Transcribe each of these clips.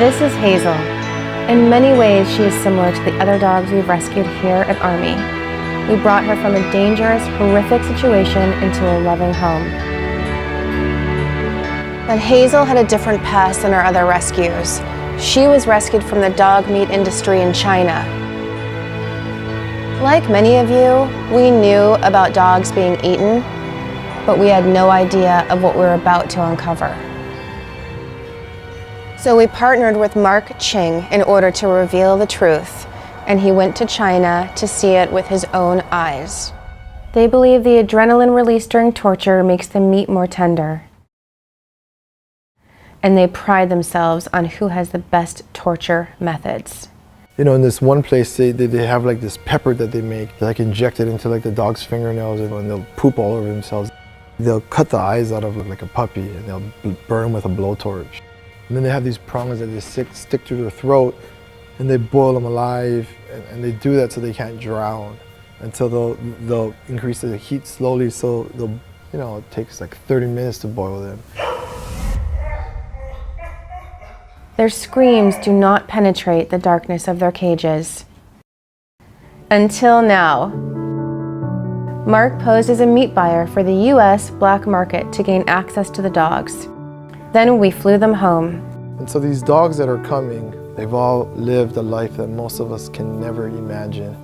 This is Hazel. In many ways, she is similar to the other dogs we've rescued here at ARME. We brought her from a dangerous, horrific situation into a loving home. But Hazel had a different past than our other rescues. She was rescued from the dog meat industry in China. Like many of you, we knew about dogs being eaten, but we had no idea of what we were about to uncover. So we partnered with Marc Ching in order to reveal the truth, and he went to China to see it with his own eyes. They believe the adrenaline released during torture makes the meat more tender. And they pride themselves on who has the best torture methods. You know, in this one place, they have like this pepper that they make, like injected into like the dog's fingernails, and they'll poop all over themselves. They'll cut the eyes out of like a puppy, and they'll burn with a blowtorch. And then they have these prongs that they stick through their throat, and they boil them alive, and they do that so they can't drown, until they'll increase the heat slowly, so they'll, you know, it takes like 30 minutes to boil them. Their screams do not penetrate the darkness of their cages. Until now. Marc posed as a meat buyer for the US black market to gain access to the dogs. Then we flew them home. And so these dogs that are coming, they've all lived a life that most of us can never imagine.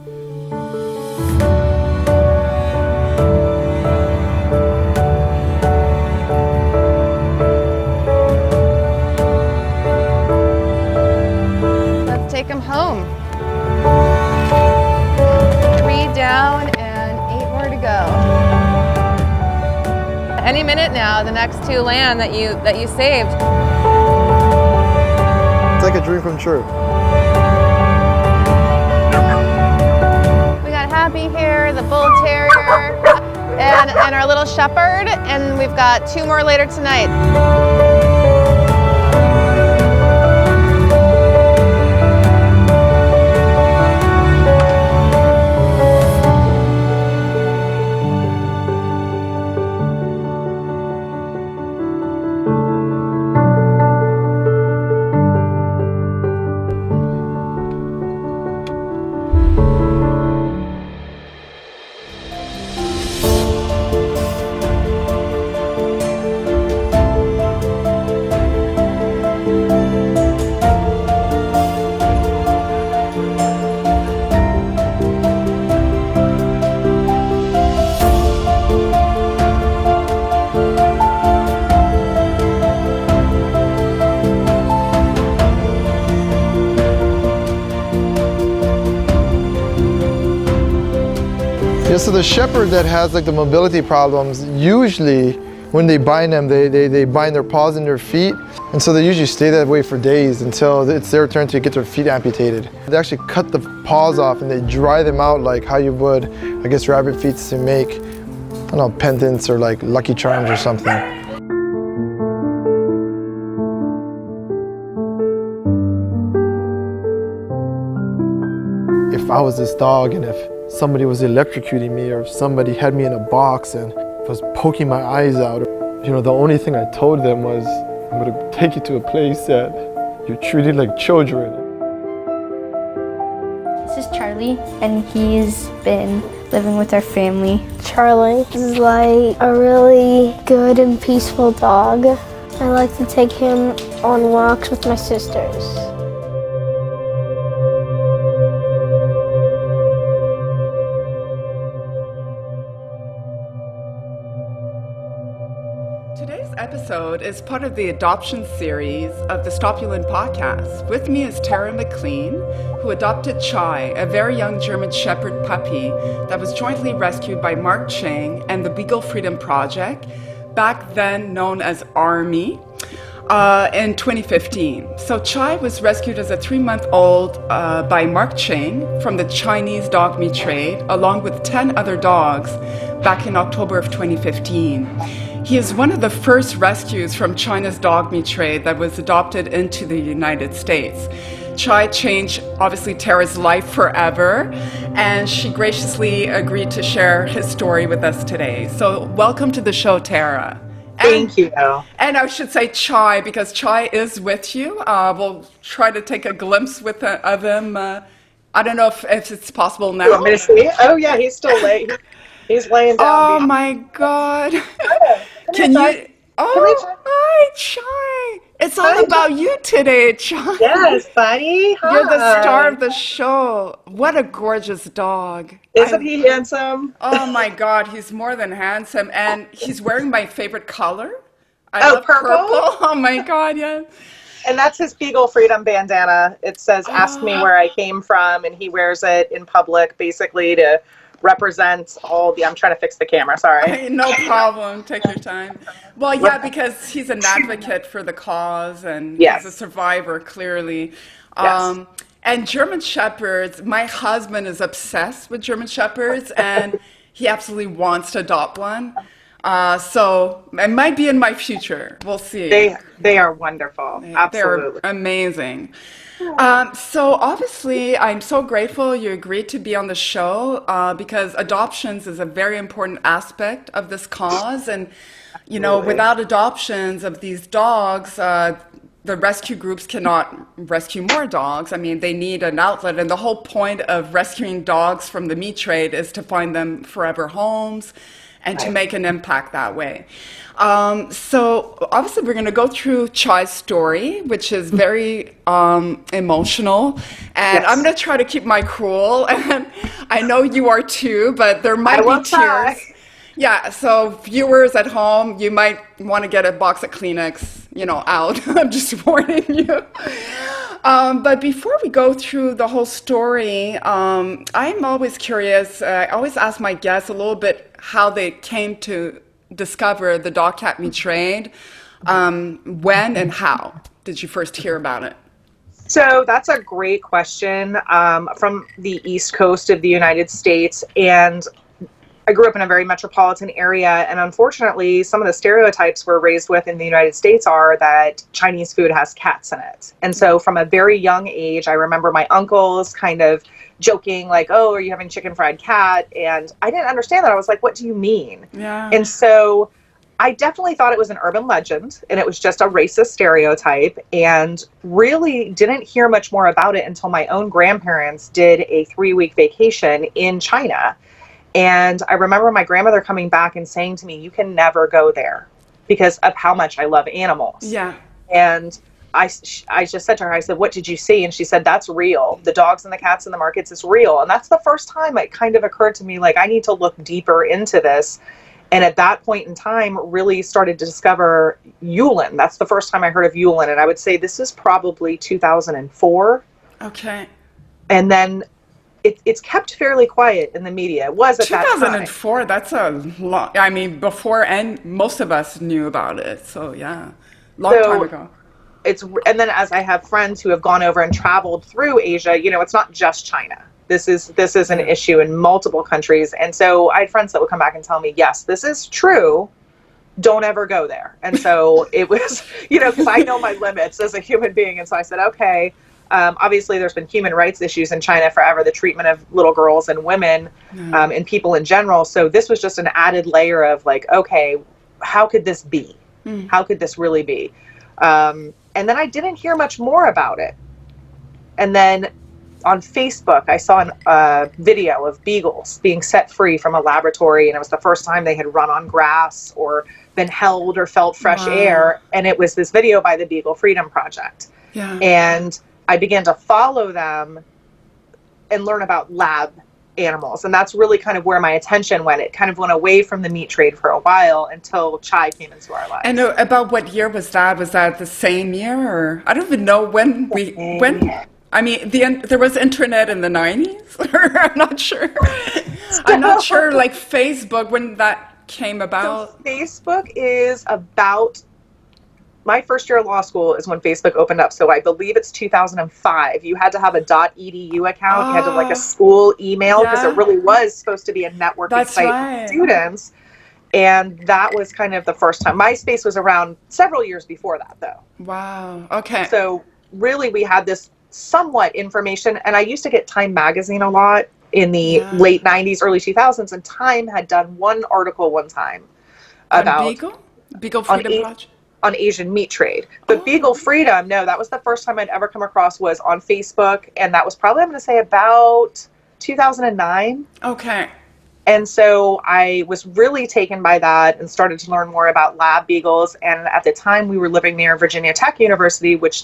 Let's take them home. 3 down and 8 more to go. Any minute now, the next 2 land that you saved. It's like a dream come true. We got Happy here, the bull terrier, and our little shepherd, and we've got 2 more later tonight. Yeah, so the shepherd that has like the mobility problems, usually when they bind them, they bind their paws and their feet. And so they usually stay that way for days until it's their turn to get their feet amputated. They actually cut the paws off and they dry them out like how you would, I guess, rabbit feet to make, I don't know, pendants or like Lucky Charms or something. If I was this dog and if somebody was electrocuting me, or if somebody had me in a box and was poking my eyes out, you know, the only thing I told them was, I'm gonna take you to a place that you're treated like children. This is Charlie, and he's been living with our family. Charlie is like a really good and peaceful dog. I like to take him on walks with my sisters. Today's episode is part of the adoption series of the Stop Yulin Podcast. With me is Tara McClean, who adopted Chai, a very young German Shepherd puppy that was jointly rescued by Marc Ching and the Beagle Freedom Project, back then known as ARME, in 2015. So Chai was rescued as a 3-month-old by Marc Ching from the Chinese dog meat trade, along with 10 other dogs, back in October of 2015. He is one of the first rescues from China's dog meat trade that was adopted into the United States. Chai changed, obviously, Tara's life forever, and she graciously agreed to share his story with us today. So welcome to the show, Tara. Thank you. And I should say Chai, because Chai is with you. We'll try to take a glimpse of him. I don't know if it's possible You want me now. to see? Oh yeah, he's still late. He's laying down Oh behind. my God. Come Can here, you? Chai. Come here, Oh, Chai. hi, Chai. It's all Hi, about you today, Chai. Yes, buddy. You're the star Hi. of the show. What a gorgeous dog. Isn't he handsome? Oh my God, he's more than handsome, and he's wearing my favorite color. I Oh, love purple? purple. Oh my God, yes. And that's his Beagle Freedom bandana. It says, "Ask me where I came from," and he wears it in public basically to represent all the, I'm trying to fix the camera, sorry. Hey, no problem. Take your time. Well, yeah, because he's an advocate for the cause and he's a Yes. survivor, clearly. Yes. And German Shepherds, my husband is obsessed with German Shepherds and he absolutely wants to adopt one. So it might be in my future. We'll see. They are wonderful. Absolutely. They're amazing. So obviously, I'm so grateful you agreed to be on the show because adoptions is a very important aspect of this cause. And, you know, without adoptions of these dogs, the rescue groups cannot rescue more dogs. I mean, they need an outlet. And the whole point of rescuing dogs from the meat trade is to find them forever homes and to make an impact that way. So obviously we're going to go through Chai's story, which is very emotional, and I'm going to try to keep my cool, and I know you are too, but there might be tears. Try. Yeah, so viewers at home, you might want to get a box of Kleenex, you know, out. I'm just warning you. But before we go through the whole story, I'm always curious. I always ask my guests a little bit how they came to discover the dog cat meat trade. When and how did you first hear about it? So that's a great question. From the East Coast of the United States, and I grew up in a very metropolitan area, and unfortunately, some of the stereotypes we're raised with in the United States are that Chinese food has cats in it. And so from a very young age, I remember my uncles kind of joking like, "Oh, are you having chicken fried cat?" And I didn't understand that. I was like, "What do you mean?" Yeah. And so I definitely thought it was an urban legend and it was just a racist stereotype, and really didn't hear much more about it until my own grandparents did a 3-week vacation in China. And I remember my grandmother coming back and saying to me, "You can never go there because of how much I love animals." Yeah. And I just said to her, I said, "What did you see?" And she said, "That's real. The dogs and the cats in the markets is real." And that's the first time it kind of occurred to me, like, I need to look deeper into this. And at that point in time, really started to discover Yulin. That's the first time I heard of Yulin. And I would say this is probably 2004. Okay. And then it's kept fairly quiet in the media. It was at that time. 2004, that's a long, I mean, before and most of us knew about it. So yeah, long time ago. And then as I have friends who have gone over and traveled through Asia, you know, it's not just China. This is an issue in multiple countries. And so I had friends that would come back and tell me, "Yes, this is true. Don't ever go there." And so it was, you know, because I know my limits as a human being. And so I said, okay. Obviously, there's been human rights issues in China forever, the treatment of little girls and women and people in general. So this was just an added layer of like, okay, how could this be? How could this really be? And then I didn't hear much more about it. And then on Facebook, I saw a video of beagles being set free from a laboratory. And it was the first time they had run on grass or been held or felt fresh air. And it was this video by the Beagle Freedom Project. Yeah. And I began to follow them and learn about lab animals. And that's really kind of where my attention went. It kind of went away from the meat trade for a while until Chai came into our lives. And about what year was that? Was that the same year? Or I don't even know when I mean, there was internet in the 90s? I'm not sure. I'm not sure, like Facebook, when that came about. So Facebook is about, my first year of law school is when Facebook opened up. So I believe it's 2005. You had to have a .edu account. You had to like a school email because it really was supposed to be a networking site for students. And that was kind of the first time. MySpace was around several years before that, though. Wow. Okay. So really we had this somewhat information. And I used to get Time magazine a lot in the late 90s, early 2000s. And Time had done one article one time about... Beagle? Beagle on Freedom Project? on Asian meat trade. But Beagle Freedom, no, that was the first time I'd ever come across, was on Facebook, and that was probably, I'm going to say, about 2009. Okay. And so I was really taken by that and started to learn more about lab beagles. And at the time, we were living near Virginia Tech University, which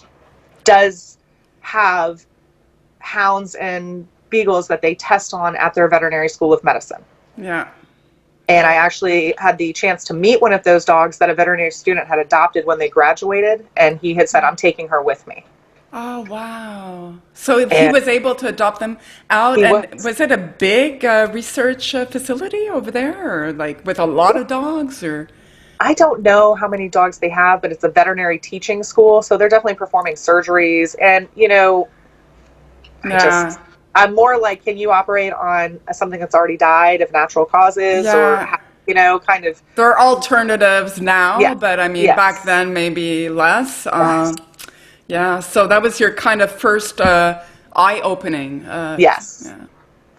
does have hounds and beagles that they test on at their veterinary school of medicine. Yeah. And I actually had the chance to meet one of those dogs that a veterinary student had adopted when they graduated. And he had said, I'm taking her with me. Oh, wow. So he was able to adopt them out. And was it a big research facility over there, or like with a lot of dogs, or? I don't know how many dogs they have, but it's a veterinary teaching school. So they're definitely performing surgeries. And, you know, I'm more like, can you operate on something that's already died of natural causes, or, you know, kind of. There are alternatives now, but I mean, back then maybe less. Yeah, so that was your kind of first eye-opening. Yes. Yeah.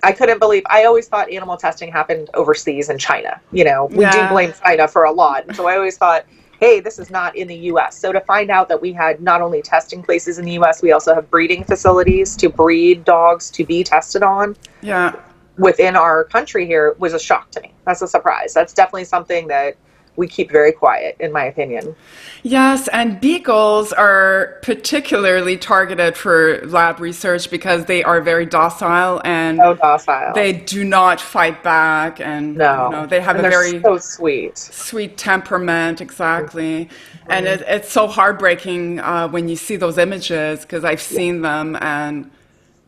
I couldn't believe, I always thought animal testing happened overseas in China. You know, we do blame China for a lot. And so I always thought, hey, this is not in the U.S. So to find out that we had not only testing places in the U.S., we also have breeding facilities to breed dogs to be tested on within our country here was a shock to me. That's a surprise. That's definitely something that we keep very quiet, in my opinion. Yes, and beagles are particularly targeted for lab research because they are very docile and they do not fight back, and you know, they have a very sweet temperament. Exactly. And it's so heartbreaking when you see those images, because I've seen them, and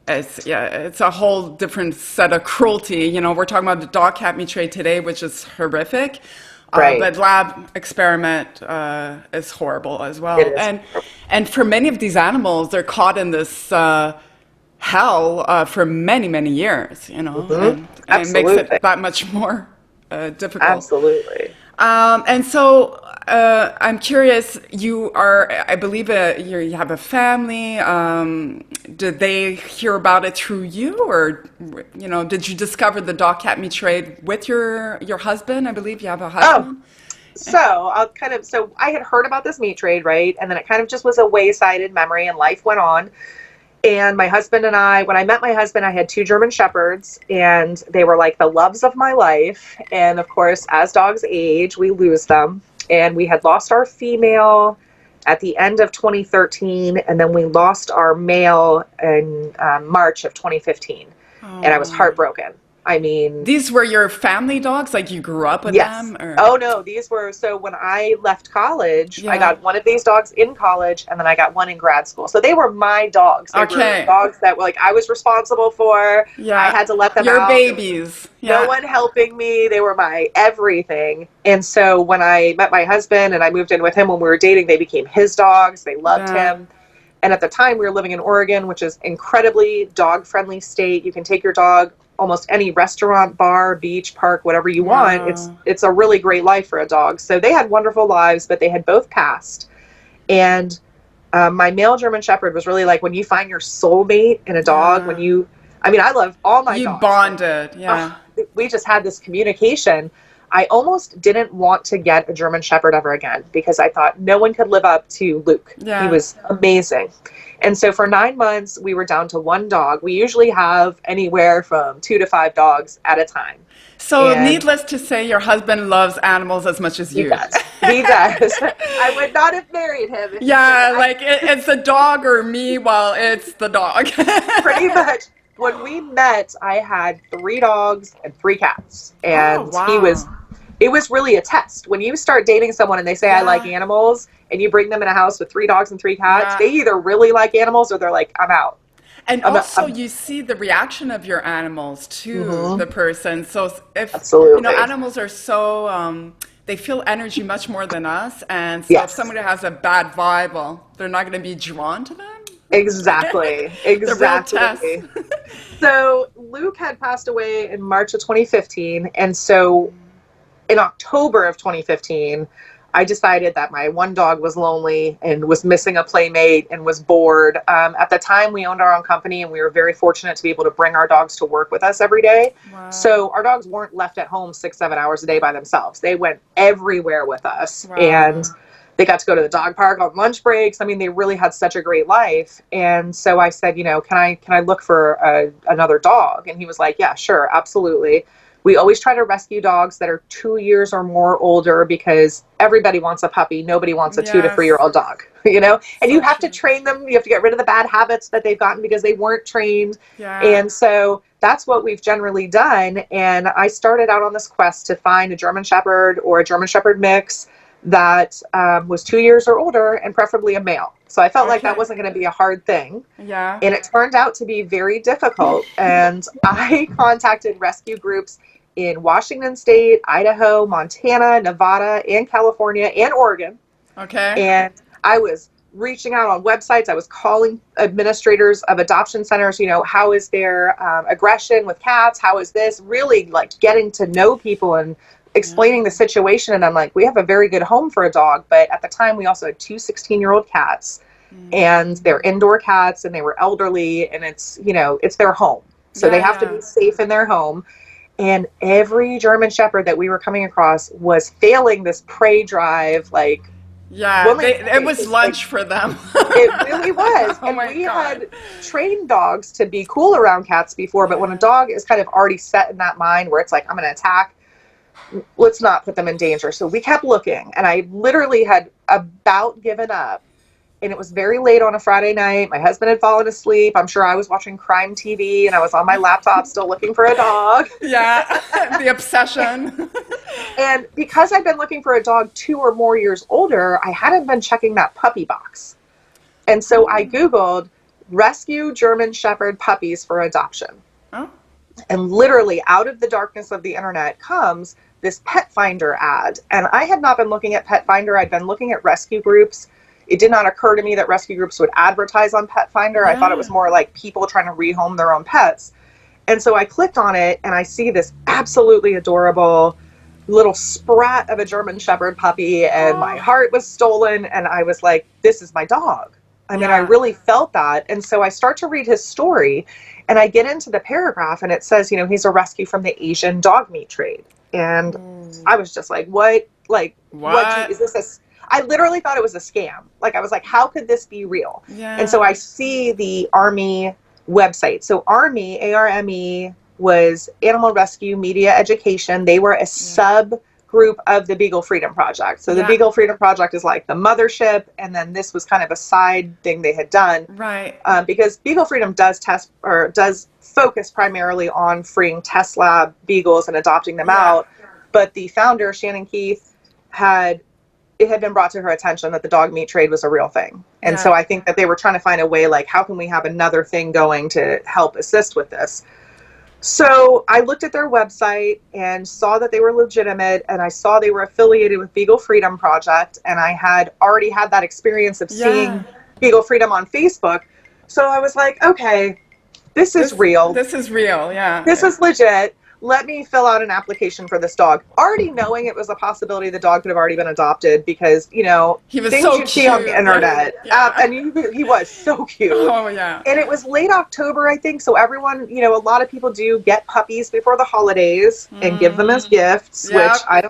it's a whole different set of cruelty. You know, we're talking about the dog cat meat trade today, which is horrific. But lab experiment is horrible as well. And for many of these animals, they're caught in this hell for many, many years, you know, and it makes it that much more difficult. Absolutely. And so I'm curious, you are, I believe you have a family. Did they hear about it through you, or, you know, did you discover the dog cat meat trade with your husband? I believe you have a husband. So I had heard about this meat trade, right? And then it kind of just was a wayside memory, and life went on. And my husband and I, when I met my husband, I had 2 German Shepherds, and they were like the loves of my life. And of course, as dogs age, we lose them. And we had lost our female at the end of 2013, and then we lost our male in March of 2015. And I was heartbroken. I mean, these were your family dogs? Like you grew up with them? Or? Oh, no. These were, so when I left college, I got one of these dogs in college, and then I got one in grad school. So they were my dogs. They were dogs that like I was responsible for. I had to let them out. Your babies. No one helping me. They were my everything. And so when I met my husband and I moved in with him when we were dating, they became his dogs. They loved him. And at the time we were living in Oregon, which is incredibly dog-friendly state. You can take your dog almost any restaurant, bar, beach, park, whatever you want. It's a really great life for a dog. So they had wonderful lives, but they had both passed. And my male German Shepherd was really like when you find your soulmate in a dog, I love all my dogs. You bonded, we just had this communication. I almost didn't want to get a German Shepherd ever again because I thought no one could live up to Luke. He was amazing. And so for 9 months, we were down to 1 dog. We usually have anywhere from 2 to 5 dogs at a time. So needless to say, your husband loves animals as much as you. He does. I would not have married him. It's the dog or me while it's the dog. Pretty much. When we met, I had 3 dogs and 3 cats. And it was really a test. When you start dating someone and they say, I like animals, and you bring them in a house with 3 dogs and 3 cats, they either really like animals or they're like, I'm out. And also you see the reaction of your animals to the person. So if, animals are so, they feel energy much more than us. And so if somebody has a bad vibe, well, they're not going to be drawn to them. Exactly. So Luke had passed away in March of 2015. And so in October of 2015, I decided that my one dog was lonely and was missing a playmate and was bored. At the time, we owned our own company, and we were very fortunate to be able to bring our dogs to work with us every day. Wow. So our dogs weren't left at home 6-7 hours a day by themselves. They went everywhere with us. Wow. And they got to go to the dog park on lunch breaks. I mean, they really had such a great life. And so I said, can I look for another dog? And he was like, yeah, sure, absolutely. We always try to rescue dogs that are 2 years or more older, because everybody wants a puppy. Nobody wants a 2 to 3 year old dog, and you have to train them. You have to get rid of the bad habits that they've gotten because they weren't trained. Yeah. And so that's what we've generally done. And I started out on this quest to find a German Shepherd or a German Shepherd mix that was 2 years or older, and preferably a male. So I felt like that wasn't going to be a hard thing. Yeah. And it turned out to be very difficult. And I contacted rescue groups in Washington State, Idaho, Montana, Nevada, and California, and Oregon. Okay. And I was reaching out on websites. I was calling administrators of adoption centers, how is their aggression with cats? How is this? Really like getting to know people and explaining the situation. And I'm like, we have a very good home for a dog. But at the time, we also had 2 16-year-old cats, and they're indoor cats, and they were elderly, and it's their home. So they have to be safe in their home. And every German Shepherd that we were coming across was failing this prey drive. Like, it was lunch for them. It really was. Oh, and my we God. had trained dogs to be cool around cats before, but when a dog is kind of already set in that mind where it's like, I'm going to attack, let's not put them in danger. So we kept looking, and I literally had about given up. And it was very late on a Friday night. My husband had fallen asleep. I'm sure I was watching crime TV, and I was on my laptop still looking for a dog. Yeah, the obsession. And because I'd been looking for a dog 2 or more years older, I hadn't been checking that puppy box. And so I Googled rescue German Shepherd puppies for adoption. Oh. And literally out of the darkness of the internet comes this Pet Finder ad. And I had not been looking at Pet Finder. I'd been looking at rescue groups. It did not occur to me that rescue groups would advertise on Pet Finder. I thought it was more like people trying to rehome their own pets. And so I clicked on it, and I see this absolutely adorable little sprat of a German Shepherd puppy, and my heart was stolen, and I was like, this is my dog. I mean, I really felt that. And so I start to read his story, and I get into the paragraph, and it says, he's a rescue from the Asian dog meat trade. And I was just like, what? Like, what is this? I literally thought it was a scam. Like, I was like, how could this be real? Yeah. And so I see the ARME website. So ARME, ARME, was Animal Rescue Media Education. They were a subgroup of the Beagle Freedom Project. So the Beagle Freedom Project is like the mothership, and then this was kind of a side thing they had done. Right. Because Beagle Freedom does focus primarily on freeing test lab beagles and adopting them out. But the founder, Shannon Keith, it had been brought to her attention that the dog meat trade was a real thing. And so I think that they were trying to find a way, like, how can we have another thing going to help assist with this? So I looked at their website and saw that they were legitimate, and I saw they were affiliated with Beagle Freedom Project, and I had already had that experience of seeing Beagle Freedom on Facebook. So I was like, okay, this is real. This is real, This is legit. Let me fill out an application for this dog. Already knowing it was a possibility the dog could have already been adopted because, he was things so you see on the internet. And he was so cute. Oh, yeah. And it was late October, I think. So everyone, a lot of people do get puppies before the holidays and give them as gifts, which I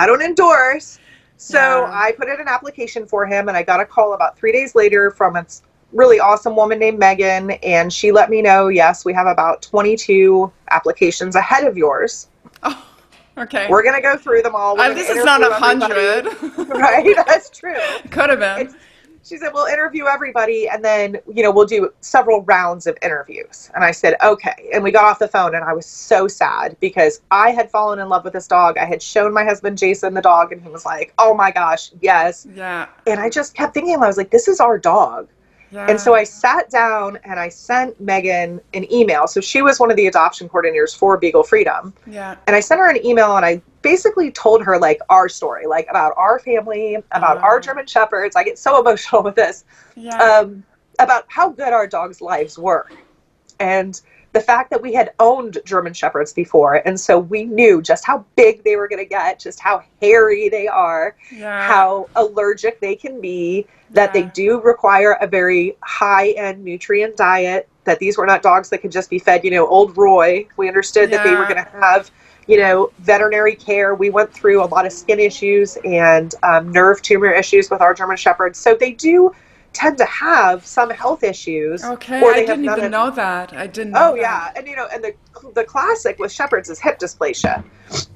don't endorse. So I put in an application for him, and I got a call about 3 days later from a really awesome woman named Megan, and she let me know, yes, we have about 22 applications ahead of yours. Oh, okay. We're going to go through them all. This is not 100. Right? That's true. Could have been. She said, we'll interview everybody, and then, we'll do several rounds of interviews. And I said, okay. And we got off the phone, and I was so sad because I had fallen in love with this dog. I had shown my husband, Jason, the dog, and he was like, oh my gosh, yes. Yeah. And I just kept thinking, I was like, this is our dog. Yeah. And so I sat down and I sent Megan an email. So she was one of the adoption coordinators for Beagle Freedom. Yeah. And I sent her an email, and I basically told her, like, our story, like, about our family, about our German Shepherds. I get so emotional with this. About how good our dogs' lives were. And the fact that we had owned German Shepherds before, and so we knew just how big they were going to get, just how hairy they are, how allergic they can be, that they do require a very high-end nutrient diet, that these were not dogs that could just be fed, old Roy. We understood that they were going to have, veterinary care. We went through a lot of skin issues and nerve tumor issues with our German Shepherds. So they do tend to have some health issues. Okay, or I they didn't have even know that. I didn't know that. Yeah, and and the classic with Shepherds is hip dysplasia.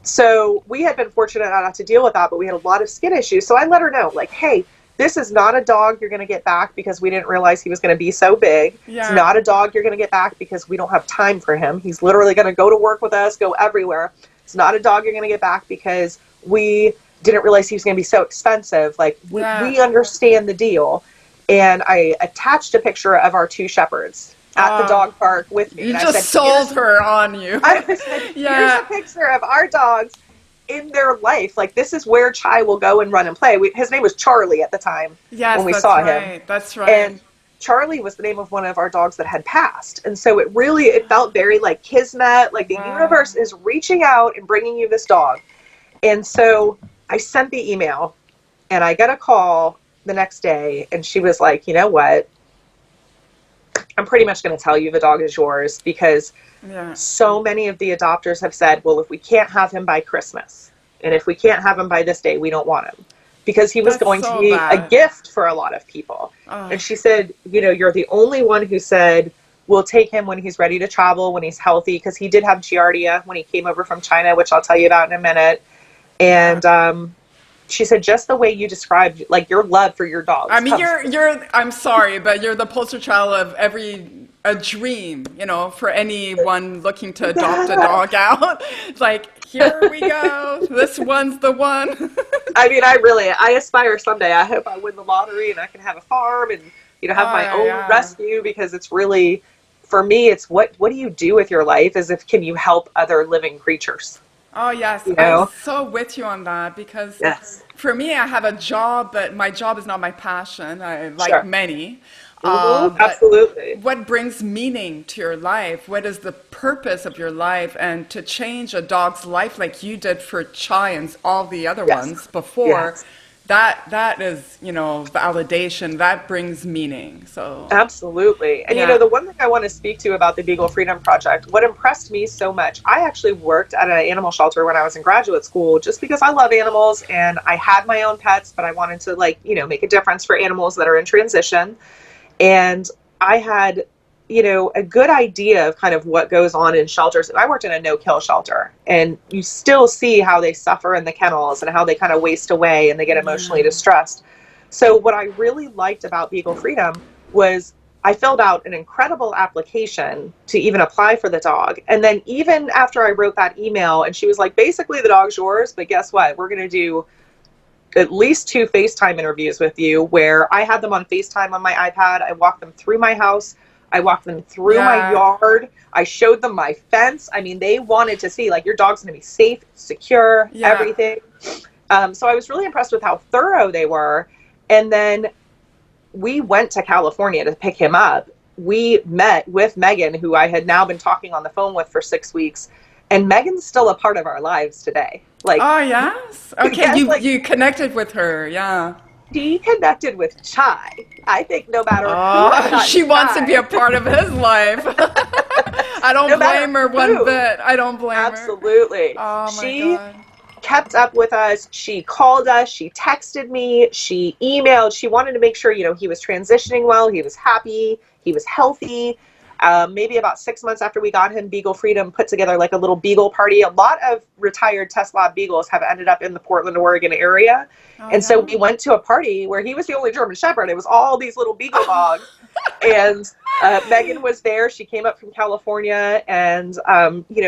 So we had been fortunate not to deal with that, but we had a lot of skin issues. So I let her know, like, hey, this is not a dog you're going to get back because we didn't realize he was going to be so big. It's not a dog you're going to get back because we don't have time for him. He's literally going to go to work with us, go everywhere. It's not a dog you're going to get back because we didn't realize he was going to be so expensive. Like, we understand the deal. And I attached a picture of our 2 Shepherds at the dog park with me. You and just I said, sold her on you. I said, here's a picture of our dogs in their life. Like, this is where Chai will go and run and play. His name was Charlie at the time when we saw him. That's right. And Charlie was the name of one of our dogs that had passed. And so it felt very like kismet, like the universe is reaching out and bringing you this dog. And so I sent the email, and I got a call the next day, and she was like, you know what, I'm pretty much going to tell you the dog is yours, because so many of the adopters have said, well, if we can't have him by Christmas, and if we can't have him by this day, we don't want him, because he was going to be a gift for a lot of people. And she said, you're the only one who said, we'll take him when he's ready to travel, when he's healthy, because he did have Giardia when he came over from China, which I'll tell you about in a minute. And she said, just the way you described, like, your love for your dogs. I mean, I'm sorry, but you're the poster child of a dream, for anyone looking to adopt a dog out. Like, here we go. This one's the one. I mean, I aspire someday. I hope I win the lottery and I can have a farm and, have my own rescue, because it's really, for me, it's what do you do with your life, as if, can you help other living creatures? Oh, yes. I'm so with you on that, because for me, I have a job, but my job is not my passion, like many. Absolutely. What brings meaning to your life? What is the purpose of your life? And to change a dog's life like you did for Chai and all the other ones before, that is, validation. That brings meaning. So absolutely. And the one thing I want to speak to about the Beagle Freedom Project, what impressed me so much, I actually worked at an animal shelter when I was in graduate school, just because I love animals and I had my own pets, but I wanted to, make a difference for animals that are in transition. And I had, a good idea of kind of what goes on in shelters. I worked in a no-kill shelter, and you still see how they suffer in the kennels and how they kind of waste away and they get emotionally distressed. So what I really liked about Beagle Freedom was I filled out an incredible application to even apply for the dog. And then even after I wrote that email, and she was like, basically the dog's yours, but guess what? We're going to do at least 2 FaceTime interviews with you, where I had them on FaceTime on my iPad. I walked them through my house. I walked them through my yard. I showed them my fence. I mean, they wanted to see, like, your dog's going to be safe, secure, everything. So I was really impressed with how thorough they were. And then we went to California to pick him up. We met with Megan, who I had now been talking on the phone with for 6 weeks. And Megan's still a part of our lives today. Like, oh, yes? Okay, you connected with her, She connected with Chai. I think no matter who she wants to be a part of his life. I don't blame her one bit. I don't blame her. Absolutely. Oh, my God. Kept up with us. She called us. She texted me. She emailed. She wanted to make sure, he was transitioning well. He was happy. He was healthy. Maybe about 6 months after we got him, Beagle Freedom put together like a little Beagle party. A lot of retired test lab Beagles have ended up in the Portland, Oregon area. So we went to a party where he was the only German Shepherd. It was all these little Beagle dogs. And Megan was there. She came up from California, and,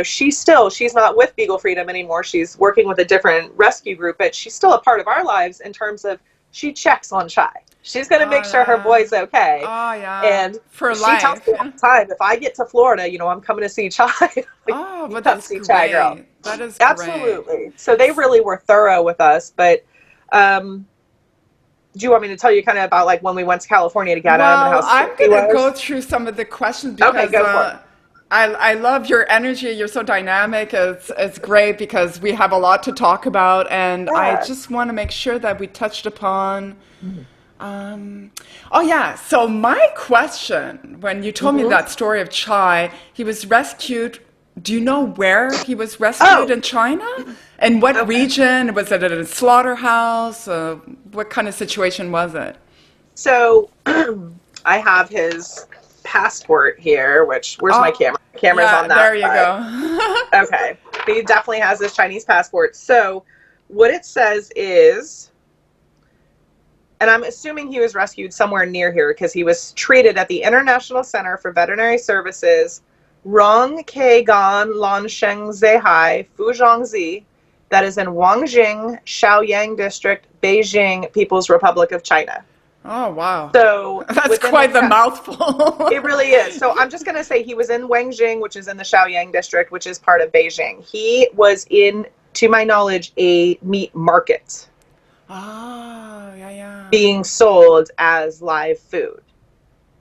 she's not with Beagle Freedom anymore. She's working with a different rescue group, but she's still a part of our lives in terms of she checks on Chai. She's going to make sure her boy's okay. Oh, yeah. And for she life. tells me all the time, if I get to Florida, I'm coming to see Chai. But that's see great. Chai, girl. That is absolutely great. So they really were thorough with us. But do you want me to tell you kind of about like when we went to California to get him and how I'm he going to was? go through some of the questions because okay, go for it. I love your energy. You're so dynamic. It's great because we have a lot to talk about, and I just want to make sure that we touched upon. Oh yeah. So my question, when you told me that story of Chai, he was rescued. Do you know where he was rescued in China? And what region? Was it at a slaughterhouse? What kind of situation was it? So I have his passport here, where's my camera? The camera's on that there you side. go. Okay. He definitely has this Chinese passport. So what it says is, and I'm assuming he was rescued somewhere near here because he was treated at the International Center for Veterinary Services, Rong Ke Gan Lan Sheng Zehai Fuzhongzi, that is in Wangjing, Shaoyang District, Beijing, People's Republic of China. Oh, wow. So that's quite the mouthful. It really is. So I'm just going to say he was in Wangjing, which is in the Shaoyang District, which is part of Beijing. He was in, to my knowledge, a meat market. Oh, yeah. Being sold as live food.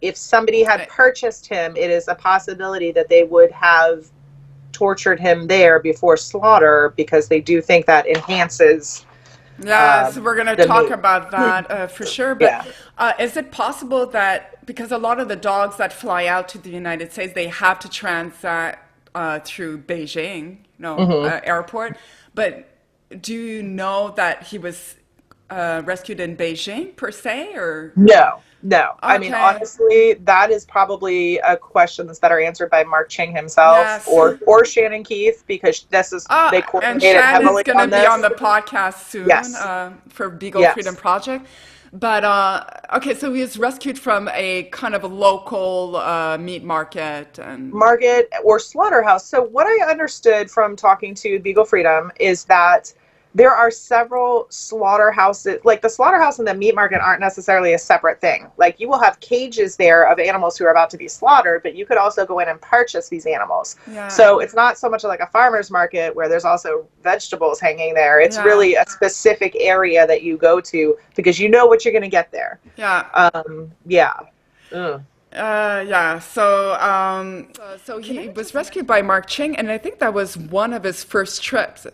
If somebody had purchased him, it is a possibility that they would have tortured him there before slaughter because they do think that enhances. Yes, we're going to talk meat. about that for sure. But is it possible that because a lot of the dogs that fly out to the United States, they have to transit through Beijing, airport. But do you know that he was rescued in Beijing per se, or No. Okay. I mean, Okay. honestly, that is probably a question that's better answered by Marc Ching himself Yes. or Shannon Keith, because this is they and coordinated heavily Shannon's going to on be this. on the podcast soon Yes. For Beagle Yes. Freedom Project. But okay, so he was rescued from a kind of a local meat market and Market or slaughterhouse. So what I understood from talking to Beagle Freedom is that there are several slaughterhouses, like the slaughterhouse and the meat market aren't necessarily a separate thing. Like you will have cages there of animals who are about to be slaughtered, but you could also go in and purchase these animals. Yeah. So it's not so much like a farmer's market where there's also vegetables hanging there. It's Yeah. really a specific area that you go to because you know what you're going to get there. yeah. Yeah. So he was rescued by Marc Ching, and I think that was one of his first trips.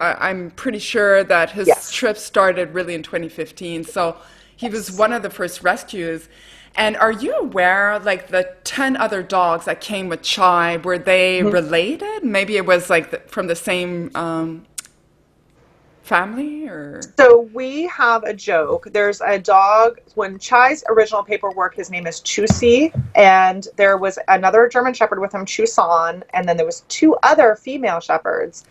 I'm pretty sure that his Yes. trip started really in 2015. So he was one of the first rescues. And are you aware, like the 10 other dogs that came with Chai, were they related? Maybe it was like from the same family or? So we have a joke. There's a dog, when Chai's original paperwork, his name is Chusi, and there was another German Shepherd with him, Chusan, and then there was 2 other female shepherds.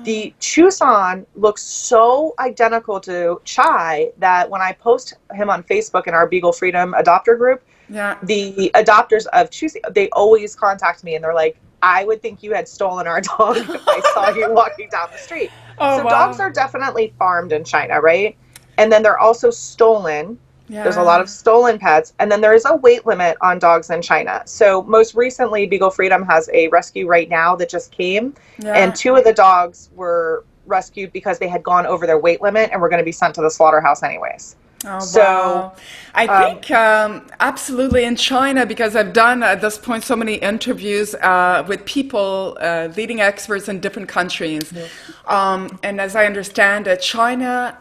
The Chusan looks so identical to Chai that when I post him on Facebook in our Beagle Freedom adopter group, the adopters of Chusi, they always contact me and they're like, I would think you had stolen our dog if I saw you walking down the street. Oh, so wow. dogs are definitely farmed in China, right? And then they're also stolen. Yeah. There's a lot of stolen pets. And then there is a weight limit on dogs in China. So most recently, Beagle Freedom has a rescue right now that just came. Yeah. And 2 of the dogs were rescued because they had gone over their weight limit and were going to be sent to the slaughterhouse anyways. Oh, So, wow. I think absolutely in China, because I've done at this point so many interviews with people, leading experts in different countries. And as I understand it, China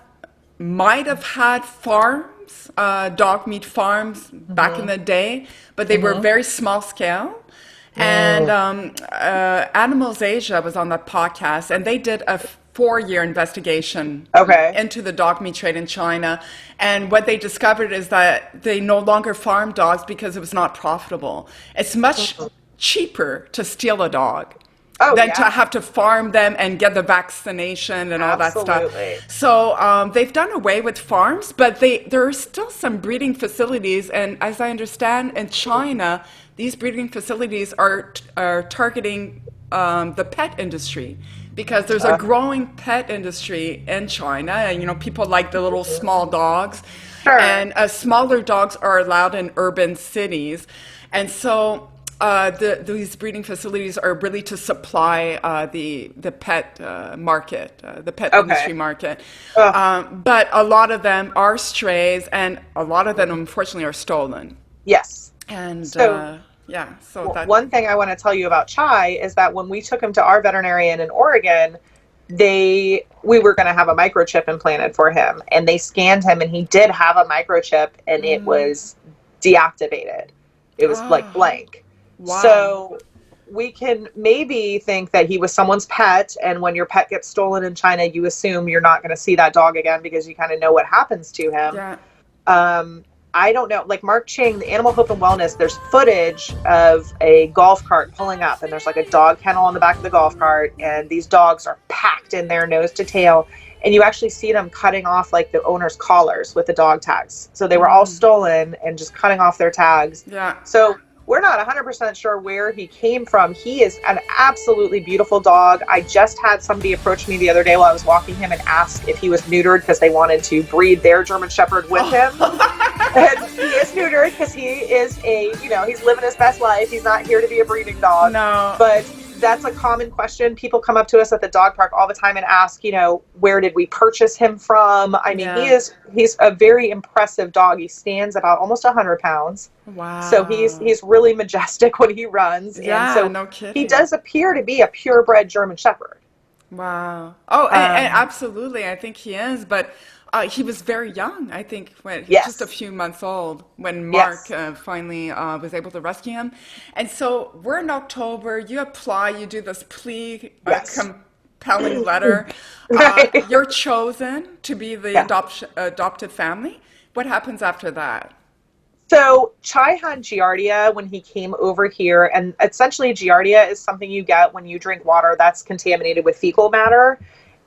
might have had farms, dog meat farms back in the day, but they were very small scale. And Animals Asia was on that podcast, and they did a 4-year investigation into the dog meat trade in China. And what they discovered is that they no longer farm dogs because it was not profitable. It's much cheaper to steal a dog than to have to farm them and get the vaccination and all that stuff. So they've done away with farms, but there are still some breeding facilities. And as I understand, in China, these breeding facilities are targeting the pet industry, because there's a growing pet industry in China, and people like the little small dogs, and smaller dogs are allowed in urban cities, and so these breeding facilities are really to supply the pet market, the pet industry market. But a lot of them are strays, and a lot of them unfortunately are stolen. Yes. And Yeah. So that One thing I want to tell you about Chai is that when we took him to our veterinarian in Oregon, we were going to have a microchip implanted for him, and they scanned him, and he did have a microchip, and it was deactivated. It was like blank. Wow. So we can maybe think that he was someone's pet, and when your pet gets stolen in China, you assume you're not going to see that dog again because you kind of know what happens to him. Yeah. I don't know, like Marc Ching, the Animal Hope and Wellness, there's footage of a golf cart pulling up, and there's like a dog kennel on the back of the golf cart, and these dogs are packed in there nose to tail, and you actually see them cutting off like the owner's collars with the dog tags. So they were all stolen and just cutting off their tags. Yeah. So we're not 100% sure where he came from. He is an absolutely beautiful dog. I just had somebody approach me the other day while I was walking him and ask if he was neutered because they wanted to breed their German Shepherd with him. And he is neutered because he is he's living his best life. He's not here to be a breeding dog. No. But that's a common question. People come up to us at the dog park all the time and ask, where did we purchase him from? I mean, he's a very impressive dog. He stands about almost 100 pounds. Wow. So he's really majestic when he runs. Yeah, and so no kidding. he does appear to be a purebred German Shepherd. Wow. Oh, and absolutely. I think he is. But he was very young, I think, just a few months old when Mark finally was able to rescue him. And so we're in October. You apply, you do this plea, compelling letter. Right. You're chosen to be the adopted family. What happens after that? So Chai had Giardia when he came over here, and essentially Giardia is something you get when you drink water that's contaminated with fecal matter.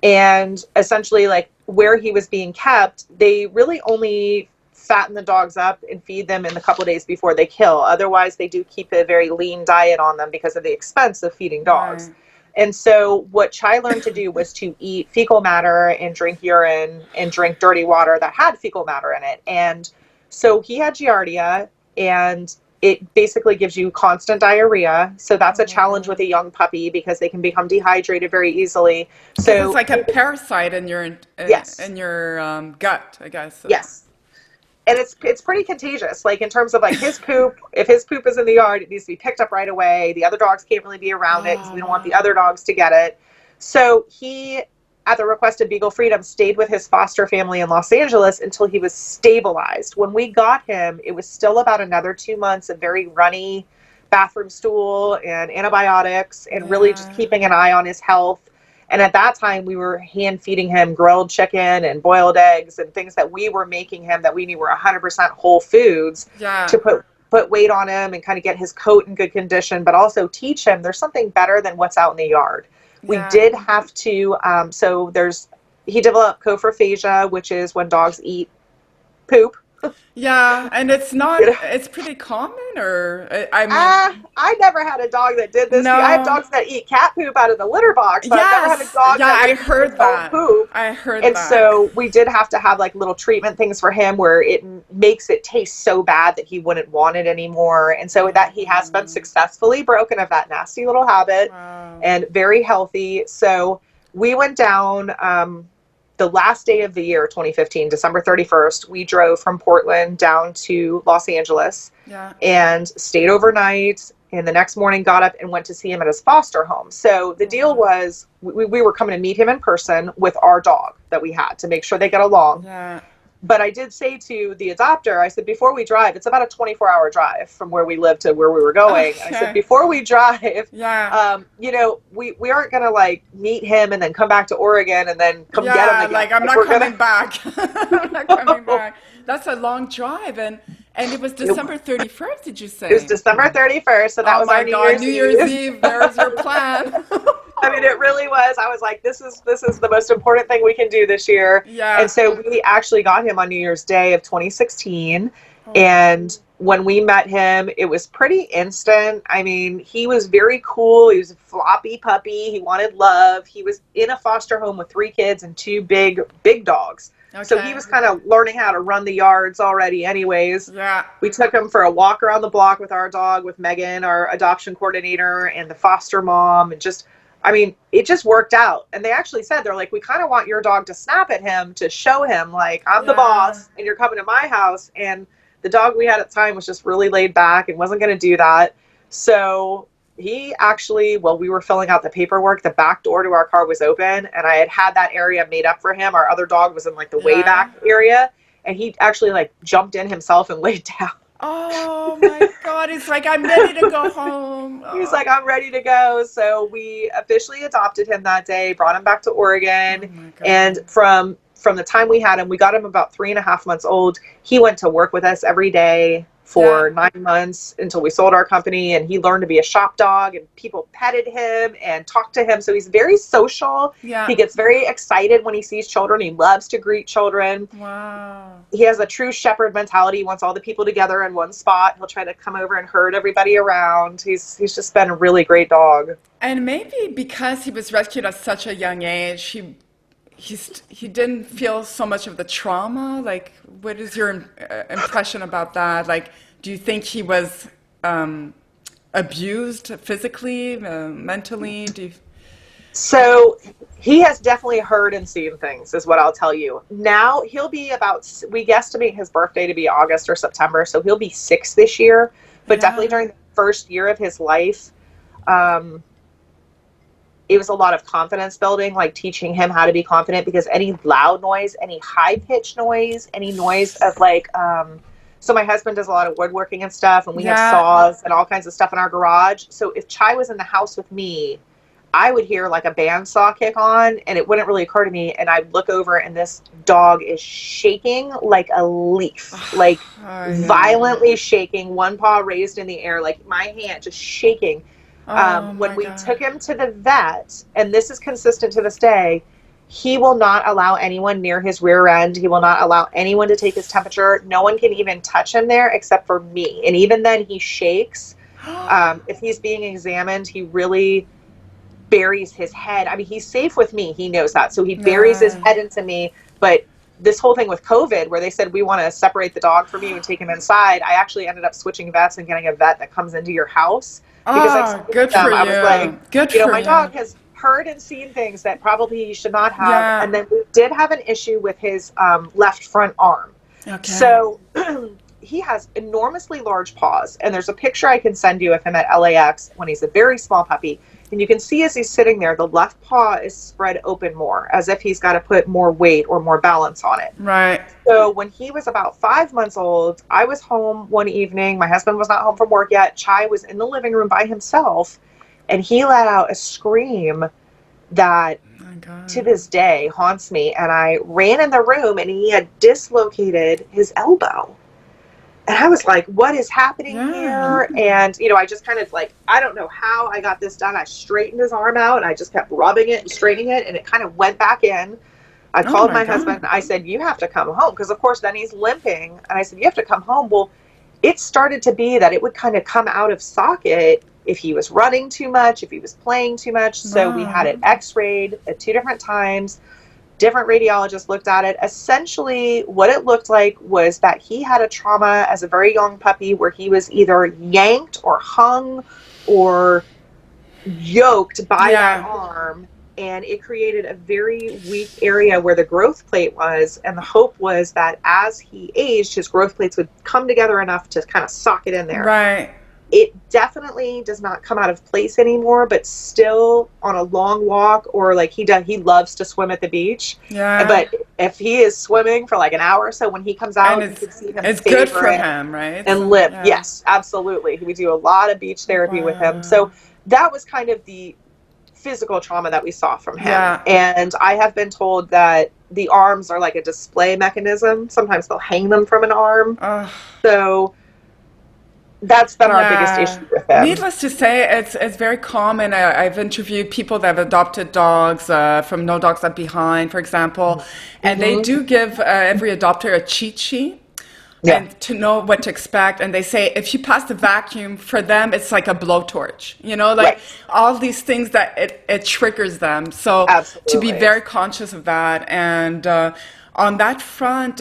And essentially, like where he was being kept, they really only fatten the dogs up and feed them in the couple of days before they kill. Otherwise, they do keep a very lean diet on them because of the expense of feeding dogs. Right. And so what Chai learned to do was to eat fecal matter and drink urine and drink dirty water that had fecal matter in it. And so he had Giardia, and it basically gives you constant diarrhea. So that's a challenge with a young puppy because they can become dehydrated very easily. So it's like a parasite in your gut, I guess. Yes. And it's pretty contagious. Like in terms of like his poop, if his poop is in the yard, it needs to be picked up right away. The other dogs can't really be around it because we don't want the other dogs to get it. So he, at the request of Beagle Freedom, stayed with his foster family in Los Angeles until he was stabilized. When we got him, it was still about another 2 months of very runny bathroom stool and antibiotics and really just keeping an eye on his health. And at that time, we were hand feeding him grilled chicken and boiled eggs and things that we were making him that we knew were 100% whole foods to put weight on him and kind of get his coat in good condition, but also teach him there's something better than what's out in the yard. We did have to, he developed coprophagia, which is when dogs eat poop. Yeah, and it's not, it's pretty common, or, I mean. I never had a dog that did this. No. I have dogs that eat cat poop out of the litter box, but I've never had a dog that I heard that. Poop. I heard and that. And so we did have to have like little treatment things for him where it makes it taste so bad that he wouldn't want it anymore. And so that he has been successfully broken of that nasty little habit and very healthy. So we went down, the last day of the year, 2015, December 31st, we drove from Portland down to Los Angeles and stayed overnight. And the next morning got up and went to see him at his foster home. So the deal was we were coming to meet him in person with our dog that we had to make sure they get along. Yeah. But I did say to the adopter, I said, before we drive, it's about a 24-hour drive from where we live to where we were going. Okay. I said, before we drive, we aren't going to like meet him and then come back to Oregon and then come get him again. Like I'm not coming back. I'm not coming back. That's a long drive. And it was December 31st, did you say? It was December 31st. So that was our New Year's Eve. There's your plan. I mean, it really was. I was like, this is the most important thing we can do this year. Yeah. And so we actually got him on New Year's Day of 2016. And when we met him, it was pretty instant. I mean, he was very cool. He was a floppy puppy. He wanted love. He was in a foster home with 3 kids and 2 big dogs. Okay. So he was kind of learning how to run the yards already anyways. Yeah. We took him for a walk around the block with our dog, with Megan, our adoption coordinator, and the foster mom, and it just worked out. And they actually said, they're like, we kind of want your dog to snap at him to show him, like, I'm the boss and you're coming to my house. And the dog we had at the time was just really laid back and wasn't going to do that. So he actually, while we were filling out the paperwork, the back door to our car was open, and I had that area made up for him. Our other dog was in like the way back area, and he actually like jumped in himself and laid down. Oh my God, it's like, I'm ready to go home. He was like, I'm ready to go. So we officially adopted him that day, brought him back to Oregon. And from the time we had him, we got him about 3.5 months old. He went to work with us every day for 9 months until we sold our company, and he learned to be a shop dog, and people petted him and talked to him. So he's very social. Yeah. He gets very excited when he sees children. He loves to greet children. Wow. He has a true shepherd mentality. He wants all the people together in one spot. He'll try to come over and herd everybody around. He's just been a really great dog. And maybe because he was rescued at such a young age, he didn't feel so much of the trauma. Like, what is your impression about that? Like, do you think he was abused physically, mentally? So he has definitely heard and seen things, is what I'll tell you. Now he'll be we guesstimate his birthday to be August or September, so he'll be 6 this year. But definitely during the first year of his life, it was a lot of confidence building, like teaching him how to be confident, because any loud noise, any high pitched noise, any noise of like, so my husband does a lot of woodworking and stuff, and we have saws and all kinds of stuff in our garage. So if Chai was in the house with me, I would hear like a bandsaw kick on, and it wouldn't really occur to me. And I'd look over, and this dog is shaking like a leaf, like violently shaking, one paw raised in the air, like my hand just shaking. When we took him to the vet, and this is consistent to this day, he will not allow anyone near his rear end. He will not allow anyone to take his temperature. No one can even touch him there except for me. And even then he shakes. If he's being examined, he really buries his head. I mean, he's safe with me. He knows that. So he buries his head into me. But this whole thing with COVID, where they said, we want to separate the dog from you and take him inside, I actually ended up switching vets and getting a vet that comes into your house. Because good for you. I was like, good you know, for my you. dog has heard and seen things that probably he should not have. Yeah. And then we did have an issue with his left front arm. Okay. So he has enormously large paws. And there's a picture I can send you of him at LAX when he's a very small puppy. And you can see as he's sitting there, the left paw is spread open more, as if he's got to put more weight or more balance on it. Right. So when he was about 5 months old, I was home one evening. My husband was not home from work yet. Chai was in the living room by himself, and he let out a scream that to this day haunts me. And I ran in the room, and he had dislocated his elbow. And I was like, what is happening here? And, you know, I just kind of like, I don't know how I got this done. I straightened his arm out, and I just kept rubbing it and straightening it, and it kind of went back in. I called my husband. I said, you have to come home. Because, of course, then he's limping. And I said, you have to come home. Well, it started to be that it would kind of come out of socket if he was running too much, if he was playing too much. So we had it x-rayed at 2 different times. Different radiologists looked at it. Essentially, what it looked like was that he had a trauma as a very young puppy where he was either yanked or hung or yoked by that arm, and it created a very weak area where the growth plate was. And the hope was that as he aged, his growth plates would come together enough to kind of sock it in there. Right. It definitely does not come out of place anymore, but still on a long walk, or like he loves to swim at the beach. Yeah. But if he is swimming for like an hour or so, when he comes out, and you can see him it's good for him, right? And live. Yeah. Yes, absolutely. We do a lot of beach therapy with him. So that was kind of the physical trauma that we saw from him. Yeah. And I have been told that the arms are like a display mechanism. Sometimes they'll hang them from an arm. So that's been our biggest issue with him. Needless to say, it's very common. I've interviewed people that have adopted dogs from No Dogs Left Behind, for example, and they do give every adopter a cheat sheet and to know what to expect. And they say if you pass the vacuum, for them it's like a blowtorch. You know, like all these things that it triggers them. So to be very conscious of that. And on that front,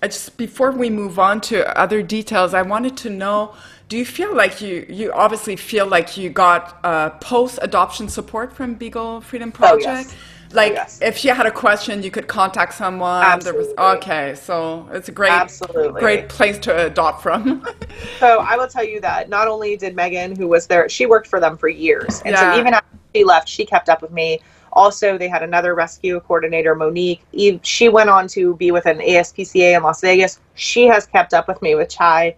just before we move on to other details, I wanted to know, do you feel like you obviously feel like you got post-adoption support from Beagle Freedom Project? Like, yes. if she had a question, you could contact someone. Absolutely. Okay, so it's a great place to adopt from. So I will tell you that not only did Megan, who was there, she worked for them for years. And so Yeah. even after she left, she kept up with me. Also, they had another rescue coordinator, Monique. She went on to be with an ASPCA in Las Vegas. She has kept up with me with Chai.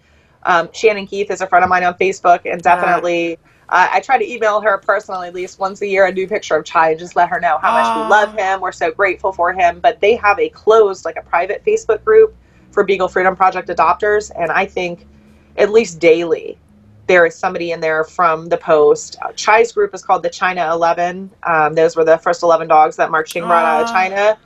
Shannon Keith is a friend of mine on Facebook, and definitely I try to email her personally at least once a year a new picture of Chai and just let her know how much we love him. We're so grateful for him. But they have a closed, like a private Facebook group for Beagle Freedom Project adopters, and I think at least daily there is somebody in there from the Post. Chai's group is called the China 11. Those were the first 11 dogs that Marc Ching brought out of China,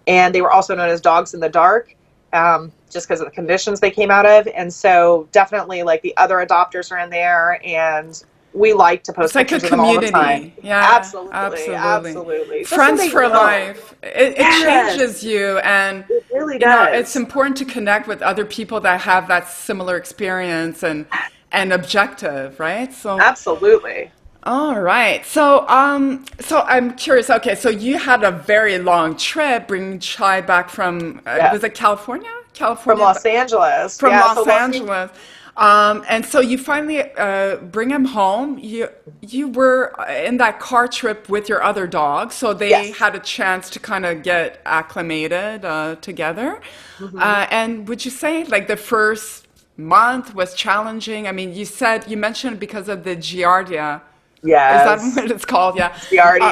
and they were also known as dogs in the dark, just because of the conditions they came out of. And so definitely, like, the other adopters are in there, and we like to post pictures of them all the time. Yeah, absolutely. Friends for life. It changes you, and it really does. It's important to connect with other people that have that similar experience and objective, right? So absolutely. All right. So I'm curious. Okay, so you had a very long trip bringing Chai back from was it California? From Los Angeles. From Los Angeles. And so you finally bring him home. You were in that car trip with your other dog, so they had a chance to kind of get acclimated together. And would you say like the first month was challenging? I mean, you mentioned because of the Giardia. Yeah. Is that what it's called? Yeah. Giardia,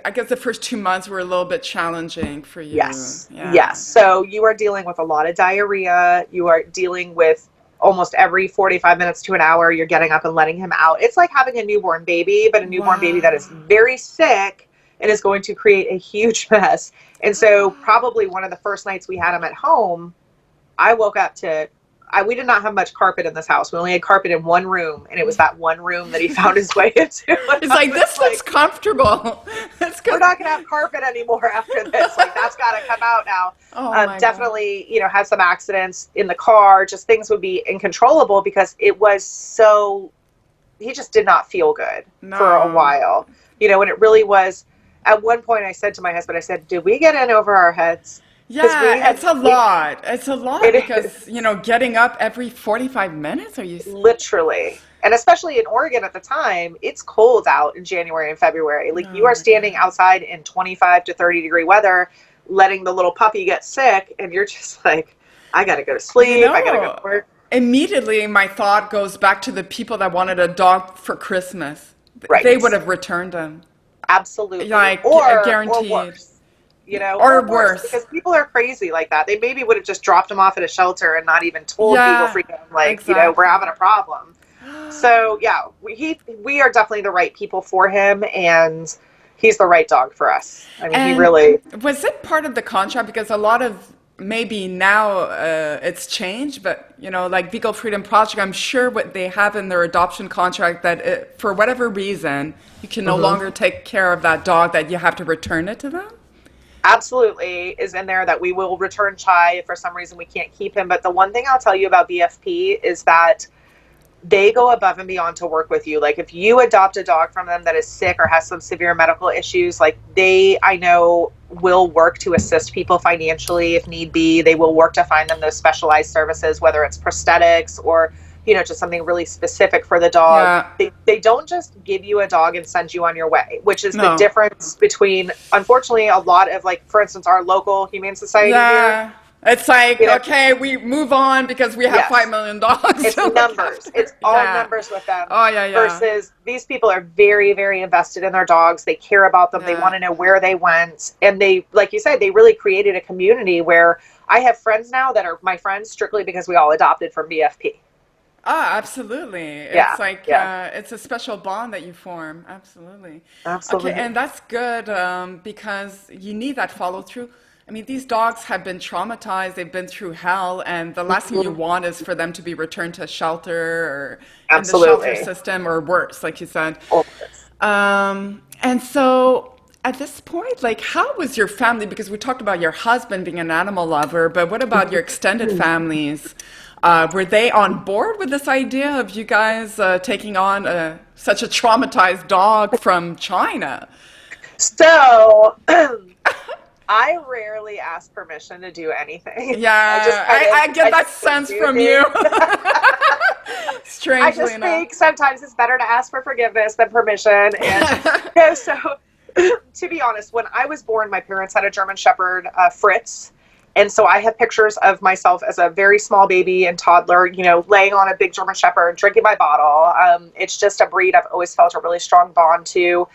I guess the first 2 months were a little bit challenging for you. Yes. So you are dealing with a lot of diarrhea. You are dealing with almost every 45 minutes to an hour, you're getting up and letting him out. It's like having a newborn baby, but a newborn baby that is very sick and is going to create a huge mess. And so probably one of the first nights we had him at home, I woke up to... we did not have much carpet in this house. We only had carpet in one room, and it was that one room that he found his way into. It's like, this looks comfortable. We're not going to have carpet anymore after this. Like, that's got to come out now. Definitely, had some accidents in the car. Just things would be uncontrollable because it was so, he just did not feel good for a while. And it really was, at one point I said to my husband, I said, did we get in over our heads? Yeah, it's a lot. It's a lot because, getting up every 45 minutes, are you... Literally. And especially in Oregon at the time, it's cold out in January and February. Like, you are standing outside in 25 to 30 degree weather, letting the little puppy get sick, and you're just like, I got to go to sleep. I got to go to work. Immediately, my thought goes back to the people that wanted a dog for Christmas. Right. They would have returned them. Absolutely. Like, guaranteed. Or worse. Or worse. Because people are crazy like that. They maybe would have just dropped him off at a shelter and not even told Beagle Freedom, we're having a problem. So, we are definitely the right people for him, and he's the right dog for us. I mean, he really... Was it part of the contract? Because a lot of, maybe now it's changed, but, like Beagle Freedom Project, I'm sure what they have in their adoption contract that for whatever reason, you can no longer take care of that dog, that you have to return it to them? Absolutely is in there that we will return Chai if for some reason we can't keep him. But the one thing I'll tell you about BFP is that they go above and beyond to work with you. Like, if you adopt a dog from them that is sick or has some severe medical issues, like, I know, will work to assist people financially if need be. They will work to find them those specialized services, whether it's prosthetics or just something really specific for the dog. Yeah. They don't just give you a dog and send you on your way, which is the difference between, unfortunately, a lot of, like, for instance, our local Humane Society here. It's like, okay, we move on because we have 5 million dogs. It's numbers. It's all numbers with them. Versus these people are very, very invested in their dogs. They care about them. They want to know where they went. And they, like you said, they really created a community where I have friends now that are my friends strictly because we all adopted from BFP. Absolutely. It's like, it's a special bond that you form. Absolutely. Okay, and that's good because you need that follow through. I mean, these dogs have been traumatized. They've been through hell. And the last thing you want is for them to be returned to a shelter or in the shelter system or worse, like you said. And so at this point, like, how was your family? Because we talked about your husband being an animal lover, but what about your extended families? Were they on board with this idea of you guys taking on such a traumatized dog from China? So I rarely ask permission to do anything. Yeah, I get that sense from you. Strangely I just enough. think sometimes it's better to ask for forgiveness than permission. And so, to be honest, when I was born, my parents had a German Shepherd, Fritz. And so I have pictures of myself as a very small baby and toddler, you know, laying on a big German Shepherd, drinking my bottle. It's just a breed I've always felt a really strong bond to.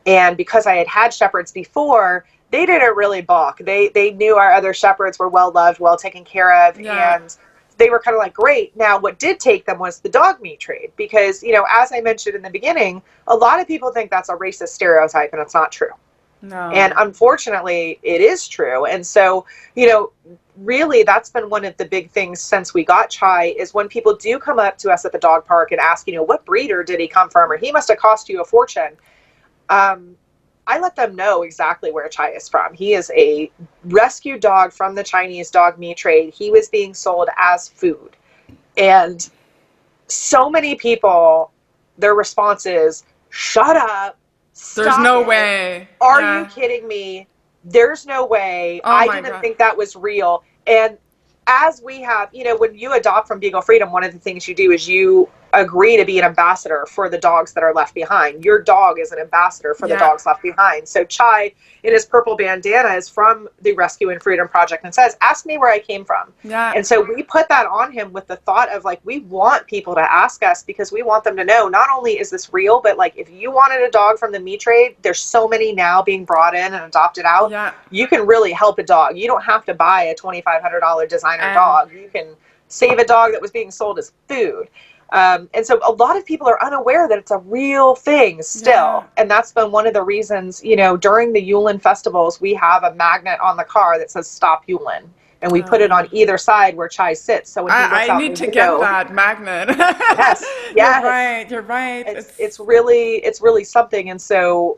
And because I had Shepherds before, they didn't really balk. They knew our other Shepherds were well loved, well taken care of. Yeah. And they were kind of like, great. Now, what did take them was the dog meat trade. Because, you know, as I mentioned in the beginning, a lot of people think that's a racist stereotype, and it's not true. No. And unfortunately, it is true. And so, you know, really, that's been one of the big things since we got Chai is when people do come up to us at the dog park and ask, you know, what breeder did he come from? Or he must have cost you a fortune. I let them know exactly where Chai is from. He is a rescue dog from the Chinese dog meat trade. He was being sold as food. And so many people, their response is, shut up. There's no way. Are you kidding me? There's no way. Oh I didn't think that was real. And as we have, you know, when you adopt from Beagle Freedom, one of the things you do is you agree to be an ambassador for the dogs that are left behind. Your dog is an ambassador for the dogs left behind. So Chai, in his purple bandana, is from the Rescue and Freedom Project and says, ask me where I came from. Yeah. And so we put that on him with the thought of, like, we want people to ask us because we want them to know not only is this real, but, like, if you wanted a dog from the meat trade, there's so many now being brought in and adopted out. Yeah. You can really help a dog. You don't have to buy a $2,500 designer dog. You can save a dog that was being sold as food. And so a lot of people are unaware that it's a real thing still. Yeah. And that's been one of the reasons, you know, during the Yulin festivals, we have a magnet on the car that says Stop Yulin. And we put it on either side where Chai sits. So when he looks out I need to get that magnet. Yes. You're right. It's really something. And so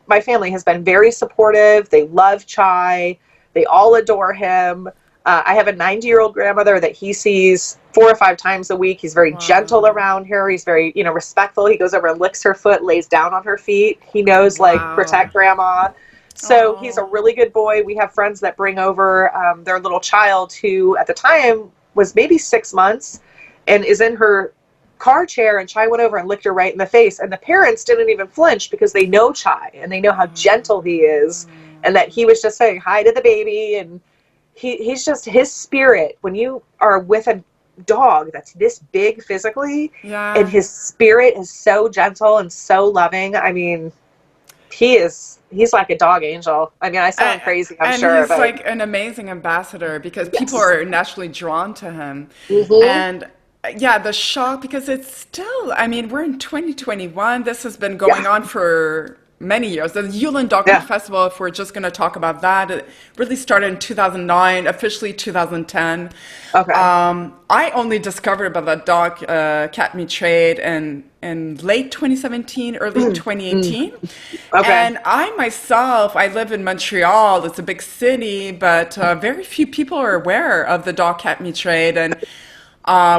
my family has been very supportive. They love Chai. They all adore him. I have a 90-year-old grandmother that he sees 4 or 5 times a week. He's very gentle around her. He's very, you know, respectful. He goes over and licks her foot, lays down on her feet. He knows, like, protect grandma. So he's a really good boy. We have friends that bring over their little child who at the time was maybe 6 months and is in her car chair, and Chai went over and licked her right in the face. And the parents didn't even flinch because they know Chai and they know how gentle he is and that he was just saying hi to the baby. And he's just, his spirit, when you are with a dog that's this big physically and his spirit is so gentle and so loving. I mean, he's like a dog angel. I mean, I sound crazy, I'm sure. And he's like an amazing ambassador because people are naturally drawn to him. Mm-hmm. And the shock, because it's still, I mean, we're in 2021. This has been going on for many years. The Yulin Dog Meat Festival, if we're just going to talk about that, it really started in 2009, officially 2010. Okay. I only discovered about the dog cat meat trade in late 2017, early 2018. Okay. And I myself, I live in Montreal. It's a big city, but very few people are aware of the dog cat meat trade. And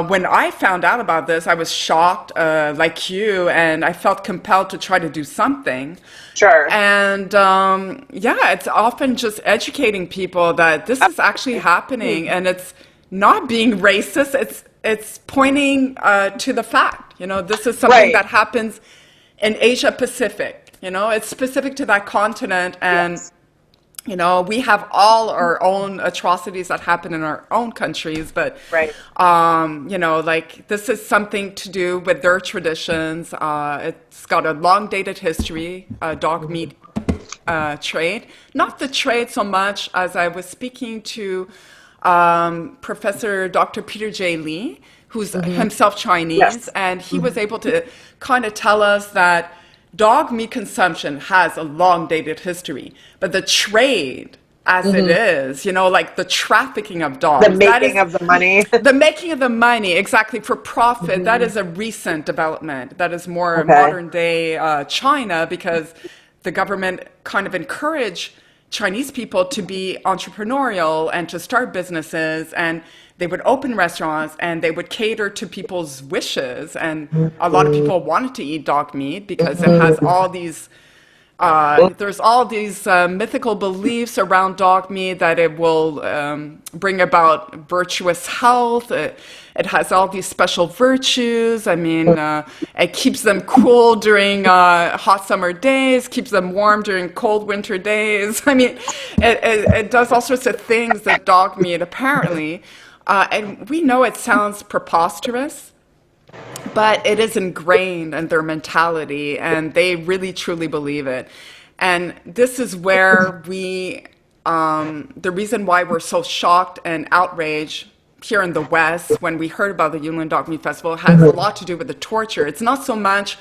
when I found out about this, I was shocked, like you, and I felt compelled to try to do something. Sure. And it's often just educating people that this is actually happening, and it's not being racist. It's pointing to the fact. You know, this is something that happens in Asia Pacific. You know, it's specific to that continent, and you know, we have all our own atrocities that happen in our own countries, but, you know, like, this is something to do with their traditions. It's got a long dated history, dog meat trade. Not the trade so much as I was speaking to Professor Dr. Peter J. Lee, who's himself Chinese, and he was able to kind of tell us that dog meat consumption has a long dated history, but the trade as it is, you know, like the trafficking of dogs. The making of the money. The making of the money, exactly, for profit, that is a recent development. That is more modern day China, because the government kind of encouraged Chinese people to be entrepreneurial and to start businesses, and they would open restaurants and they would cater to people's wishes. And a lot of people wanted to eat dog meat because it has all these There's all these mythical beliefs around dog meat that it will bring about virtuous health. It has all these special virtues. I mean, it keeps them cool during hot summer days, keeps them warm during cold winter days. I mean, it does all sorts of things that dog meat apparently. And we know it sounds preposterous, but it is ingrained in their mentality, and they really truly believe it. And this is where the reason why we're so shocked and outraged here in the West when we heard about the Yulin Dog Meat Festival has a lot to do with the torture. It's not so much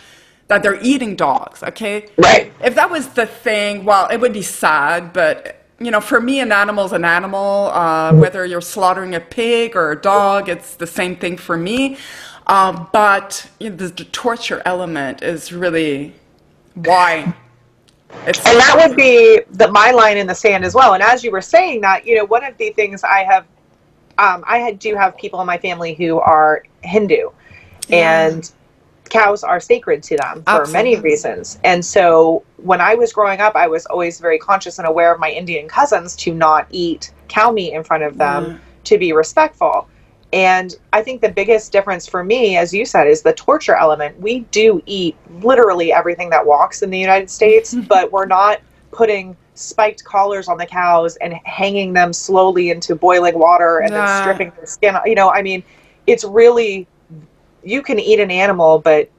that they're eating dogs, okay? Right. If that was the thing, well, it would be sad, but for me, an animal's an animal. Whether you're slaughtering a pig or a dog, it's the same thing for me. But the torture element is really why. And that would be my line in the sand as well. And as you were saying that, one of the things I do have people in my family who are Hindu, and cows are sacred to them for many reasons. And so when I was growing up, I was always very conscious and aware of my Indian cousins to not eat cow meat in front of them, to be respectful. And I think the biggest difference for me, as you said, is the torture element. We do eat literally everything that walks in the United States, but we're not putting spiked collars on the cows and hanging them slowly into boiling water and then stripping their skin. I mean, it's really, you can eat an animal, but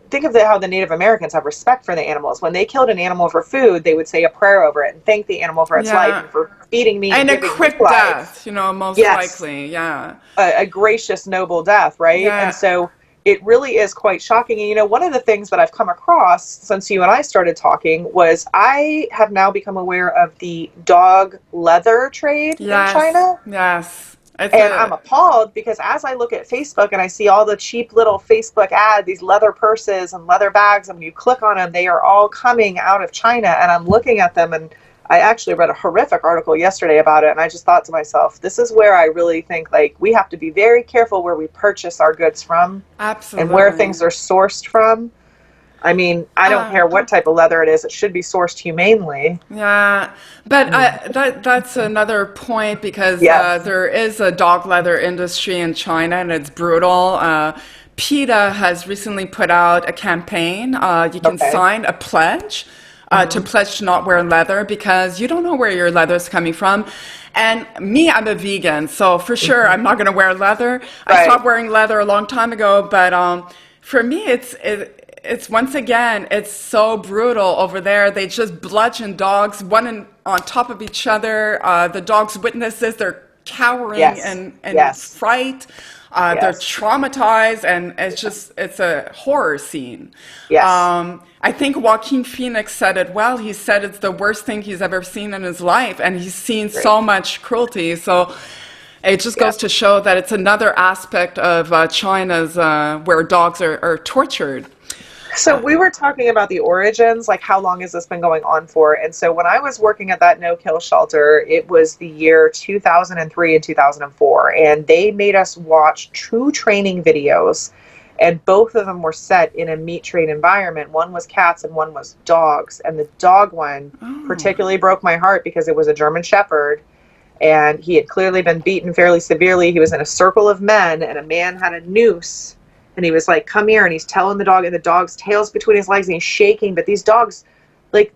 think of how the Native Americans have respect for the animals. When they killed an animal for food, they would say a prayer over it and thank the animal for its life and for feeding me. And a quick death, most likely, a gracious, noble death, right? Yeah. And so it really is quite shocking. And one of the things that I've come across since you and I started talking was I have now become aware of the dog leather trade in China. Yes. I'm appalled because as I look at Facebook and I see all the cheap little Facebook ads, these leather purses and leather bags, and when you click on them, they are all coming out of China. And I'm looking at them, and I actually read a horrific article yesterday about it. And I just thought to myself, this is where I really think we have to be very careful where we purchase our goods from. Absolutely. And where things are sourced from. I mean, I don't care what type of leather it is. It should be sourced humanely. Yeah, but that's another point because there is a dog leather industry in China, and it's brutal. PETA has recently put out a campaign. You can sign a pledge to pledge to not wear leather because you don't know where your leather is coming from. And me, I'm a vegan, so for sure I'm not going to wear leather. I stopped wearing leather a long time ago, but for me, it's once again, it's so brutal over there. They just bludgeon dogs, one on top of each other. The dogs witness this. They're cowering in fright. They're traumatized, and it's a horror scene. Yes. I think Joaquin Phoenix said it well. He said it's the worst thing he's ever seen in his life, and he's seen so much cruelty. So it just goes to show that it's another aspect of China's where dogs are tortured. So we were talking about the origins, like how long has this been going on for? And so when I was working at that no-kill shelter, it was the year 2003 and 2004, and they made us watch true training videos, and both of them were set in a meat trade environment. One was cats and one was dogs, and the dog one particularly broke my heart because it was a German Shepherd, and he had clearly been beaten fairly severely. He was in a circle of men, and a man had a noose. And he was like, come here. And he's telling the dog, and the dog's tail's between his legs, and he's shaking. But these dogs, they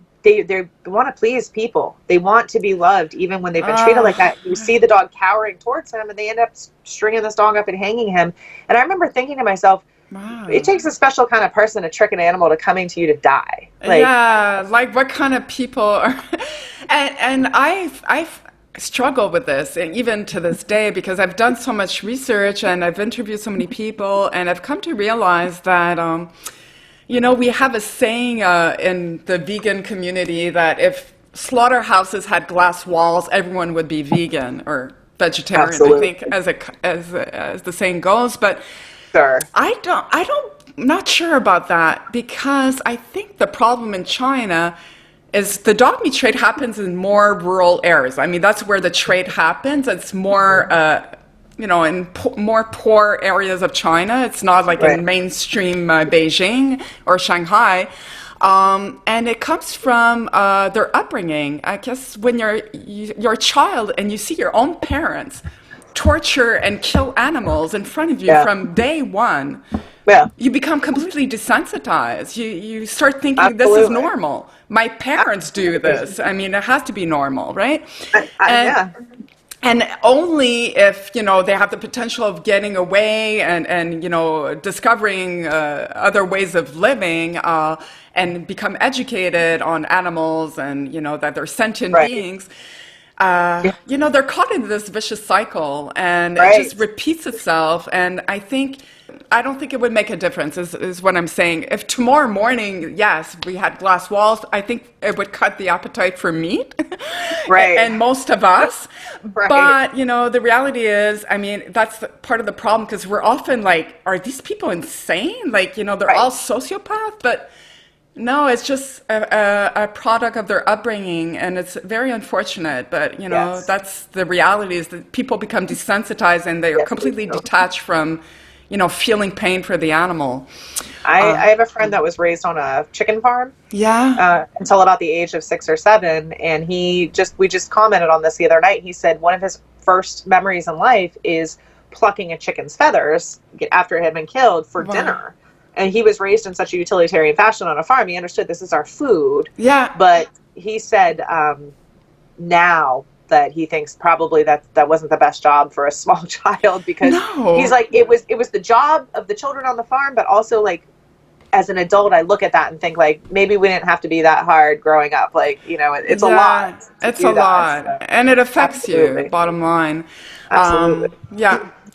want to please people. They want to be loved, even when they've been treated like that. You see the dog cowering towards him, and they end up stringing this dog up and hanging him. And I remember thinking to myself, it takes a special kind of person to trick an animal to coming to you to die. Like what kind of people are... and I've struggle with this, and even to this day, because I've done so much research and I've interviewed so many people, and I've come to realize that we have a saying in the vegan community that if slaughterhouses had glass walls, everyone would be vegan or vegetarian. Absolutely. I think as the saying goes, but I'm not sure about that, because I think the problem in China is the dog meat trade happens in more rural areas. I mean, that's where the trade happens. It's more in more poor areas of China. It's not like in mainstream Beijing or Shanghai. And it comes from their upbringing. I guess when you're a child and you see your own parents torture and kill animals in front of you from day one, you become completely desensitized. You start thinking this is normal. My parents do this. I mean, it has to be normal, right? And only if, they have the potential of getting away and discovering other ways of living and become educated on animals and, that they're sentient beings, they're caught in this vicious cycle, and it just repeats itself. And I don't think it would make a difference, is what I'm saying. If tomorrow morning, yes, we had glass walls, I think it would cut the appetite for meat, and most of us. But, the reality is, I mean, that's part of the problem, because we're often like, are these people insane? Like, they're all sociopaths, but no, it's just a product of their upbringing, and it's very unfortunate. But, that's the reality, is that people become desensitized and they are completely detached from feeling pain for the animal. I have a friend that was raised on a chicken farm. Until about the age of 6 or 7. And we just commented on this the other night. He said one of his first memories in life is plucking a chicken's feathers after it had been killed for dinner. And he was raised in such a utilitarian fashion on a farm. He understood this is our food. But he said now that he thinks probably that wasn't the best job for a small child, because he's like, it was the job of the children on the farm, but also, like, as an adult, I look at that and think, like, maybe we didn't have to be that hard growing up. Like, it's a lot. It's a lot. So. And it affects you, bottom line. Absolutely.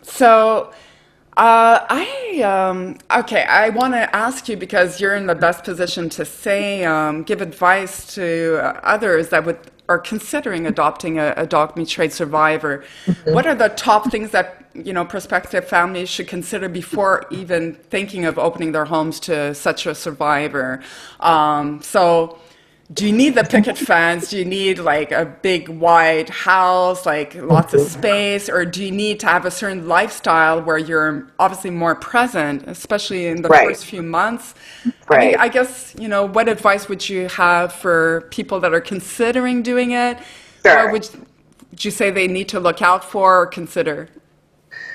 So I want to ask you, because you're in the best position to say, give advice to others that are considering adopting a dog meat trade survivor. What are the top things that prospective families should consider before even thinking of opening their homes to such a survivor? So do you need the picket fence? Do you need like a big wide house, like lots of space? Or do you need to have a certain lifestyle where you're obviously more present, especially in the first few months? I mean, I guess, what advice would you have for people that are considering doing it? What would you say they need to look out for or consider?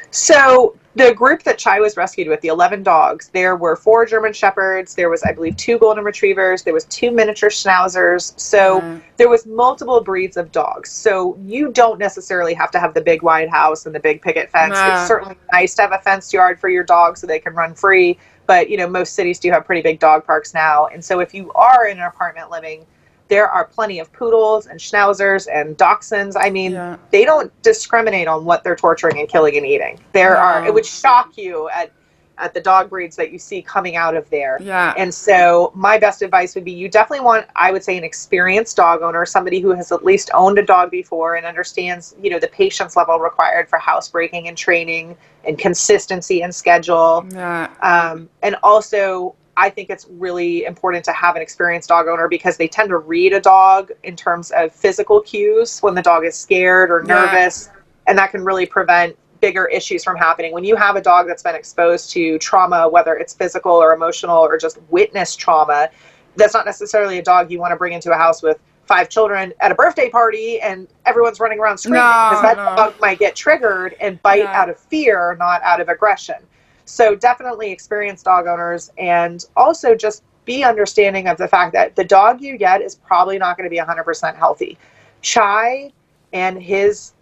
So the group that Chai was rescued with, the 11 dogs, there were 4 German Shepherds. There was, I believe, 2 Golden Retrievers. There was 2 miniature Schnauzers. So there was multiple breeds of dogs. So you don't necessarily have to have the big wide house and the big picket fence. It's certainly nice to have a fenced yard for your dogs so they can run free. But, most cities do have pretty big dog parks now. And so if you are in an apartment living, there are plenty of poodles and schnauzers and dachshunds. I mean, they don't discriminate on what they're torturing and killing and eating. It would shock you at the dog breeds that you see coming out of there. And so my best advice would be, you definitely want, I would say, an experienced dog owner, somebody who has at least owned a dog before and understands, the patience level required for housebreaking and training and consistency and schedule. And also, I think it's really important to have an experienced dog owner, because they tend to read a dog in terms of physical cues when the dog is scared or nervous, and that can really prevent bigger issues from happening. When you have a dog that's been exposed to trauma, whether it's physical or emotional or just witnessed trauma, that's not necessarily a dog you want to bring into a house with 5 children at a birthday party and everyone's running around screaming, because that dog might get triggered and bite out of fear, not out of aggression. So definitely experienced dog owners, and also just be understanding of the fact that the dog you get is probably not going to be 100% healthy. Chai and his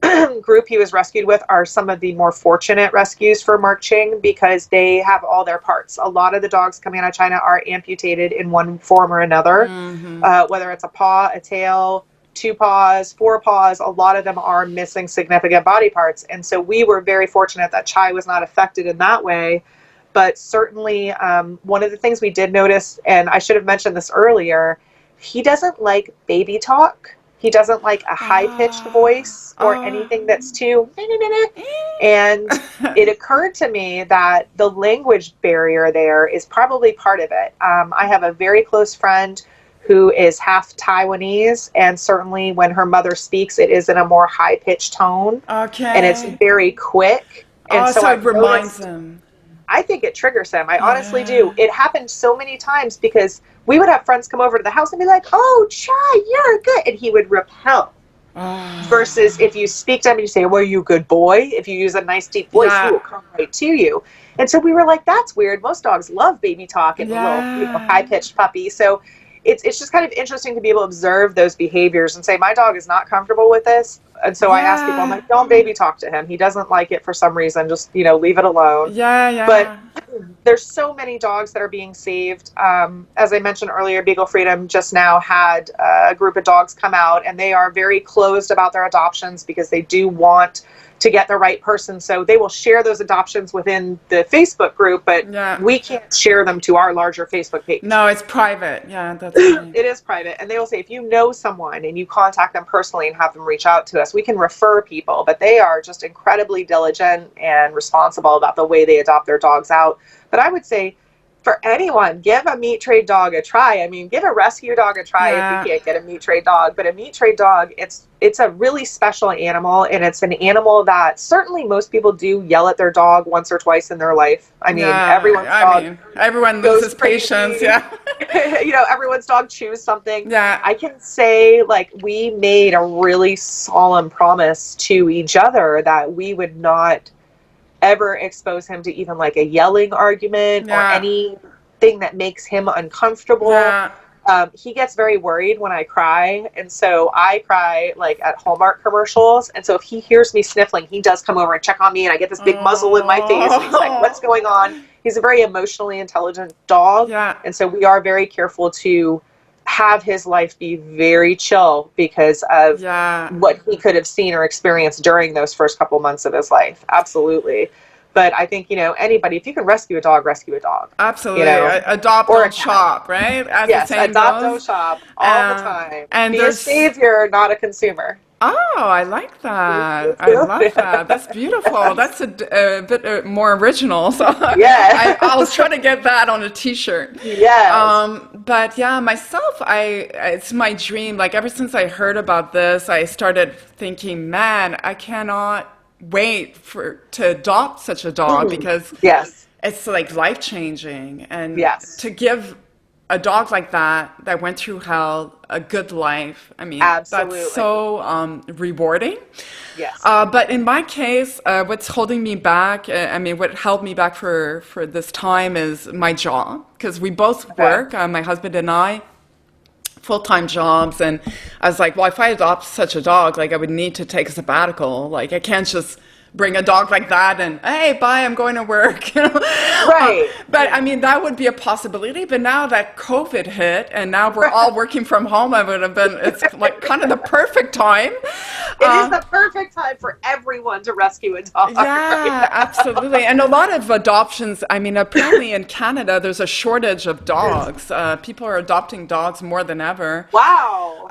group he was rescued with are some of the more fortunate rescues for Marc Ching, because they have all their parts. A lot of the dogs coming out of China are amputated in one form or another, whether it's a paw, a tail, 2 paws, 4 paws. A lot of them are missing significant body parts. And so we were very fortunate that Chai was not affected in that way. But certainly one of the things we did notice, and I should have mentioned this earlier, he doesn't like baby talk. He doesn't like a high-pitched voice or anything that's too... And it occurred to me that the language barrier there is probably part of it. I have a very close friend who is half Taiwanese, and certainly when her mother speaks, it is in a more high-pitched tone. Okay. And it's very quick. And so I've it reminds noticed, him. I think it triggers him. I honestly do. It happened so many times because we would have friends come over to the house and be like, "Oh, Chai, you're good." And he would repel. Versus if you speak to him and you say, "Well, are you a good boy?" If you use a nice deep voice, he will come right to you. And so we were like, that's weird. Most dogs love baby talk and a little high-pitched puppy. So it's just kind of interesting to be able to observe those behaviors and say, my dog is not comfortable with this. And so I ask people, I'm like, don't baby talk to him. He doesn't like it for some reason. Just, leave it alone. But there's so many dogs that are being saved. As I mentioned earlier, Beagle Freedom just now had a group of dogs come out, and they are very closed about their adoptions because they do want to get the right person. So they will share those adoptions within the Facebook group, but we can't share them to our larger Facebook page. No, it's private. Yeah, that's right. It is private. And they will say, if you know someone and you contact them personally and have them reach out to us, we can refer people. But they are just incredibly diligent and responsible about the way they adopt their dogs out. But I would say, for anyone, give a meat trade dog a try. I mean, give a rescue dog a try if you can't get a meat trade dog. But a meat trade dog, it's a really special animal, and it's an animal that certainly most people do yell at their dog once or twice in their life. I mean, everyone loses patience. Everyone's dog chews something. Yeah. I can say, we made a really solemn promise to each other that we would not ever expose him to even a yelling argument or anything that makes him uncomfortable. He gets very worried when I cry, and so I cry at Hallmark commercials, and so if he hears me sniffling, he does come over and check on me, and I get this big muzzle in my face, and he's like, what's going on? He's a very emotionally intelligent dog, and so we are very careful to have his life be very chill because of what he could have seen or experienced during those first couple months of his life. Absolutely. But I think, anybody, if you can rescue a dog, rescue a dog. Absolutely. Adopt, don't shop, right? Yes, adopt, don't shop all the time. And be a savior, not a consumer. Oh, I like that. I love that. That's beautiful. That's a bit more original. So I'll try to get that on a T-shirt. Yes. But myself, it's my dream. Ever since I heard about this, I started thinking, man, I cannot wait to adopt such a dog because it's life-changing, and to give a dog like that went through hell a good life. I mean, that's so rewarding. Yes. But in my case, what's holding me back, what held me back for this time is my job, because we both work, my husband and I, full-time jobs, and I was like, well, if I adopt such a dog, I would need to take a sabbatical. I can't just bring a dog like that and, hey, bye, I'm going to work. Right. But that would be a possibility. But now that COVID hit and now we're all working from home, it's kind of the perfect time. It is the perfect time for everyone to rescue a dog. Yeah, absolutely. And a lot of adoptions, apparently in Canada, there's a shortage of dogs. People are adopting dogs more than ever. Wow.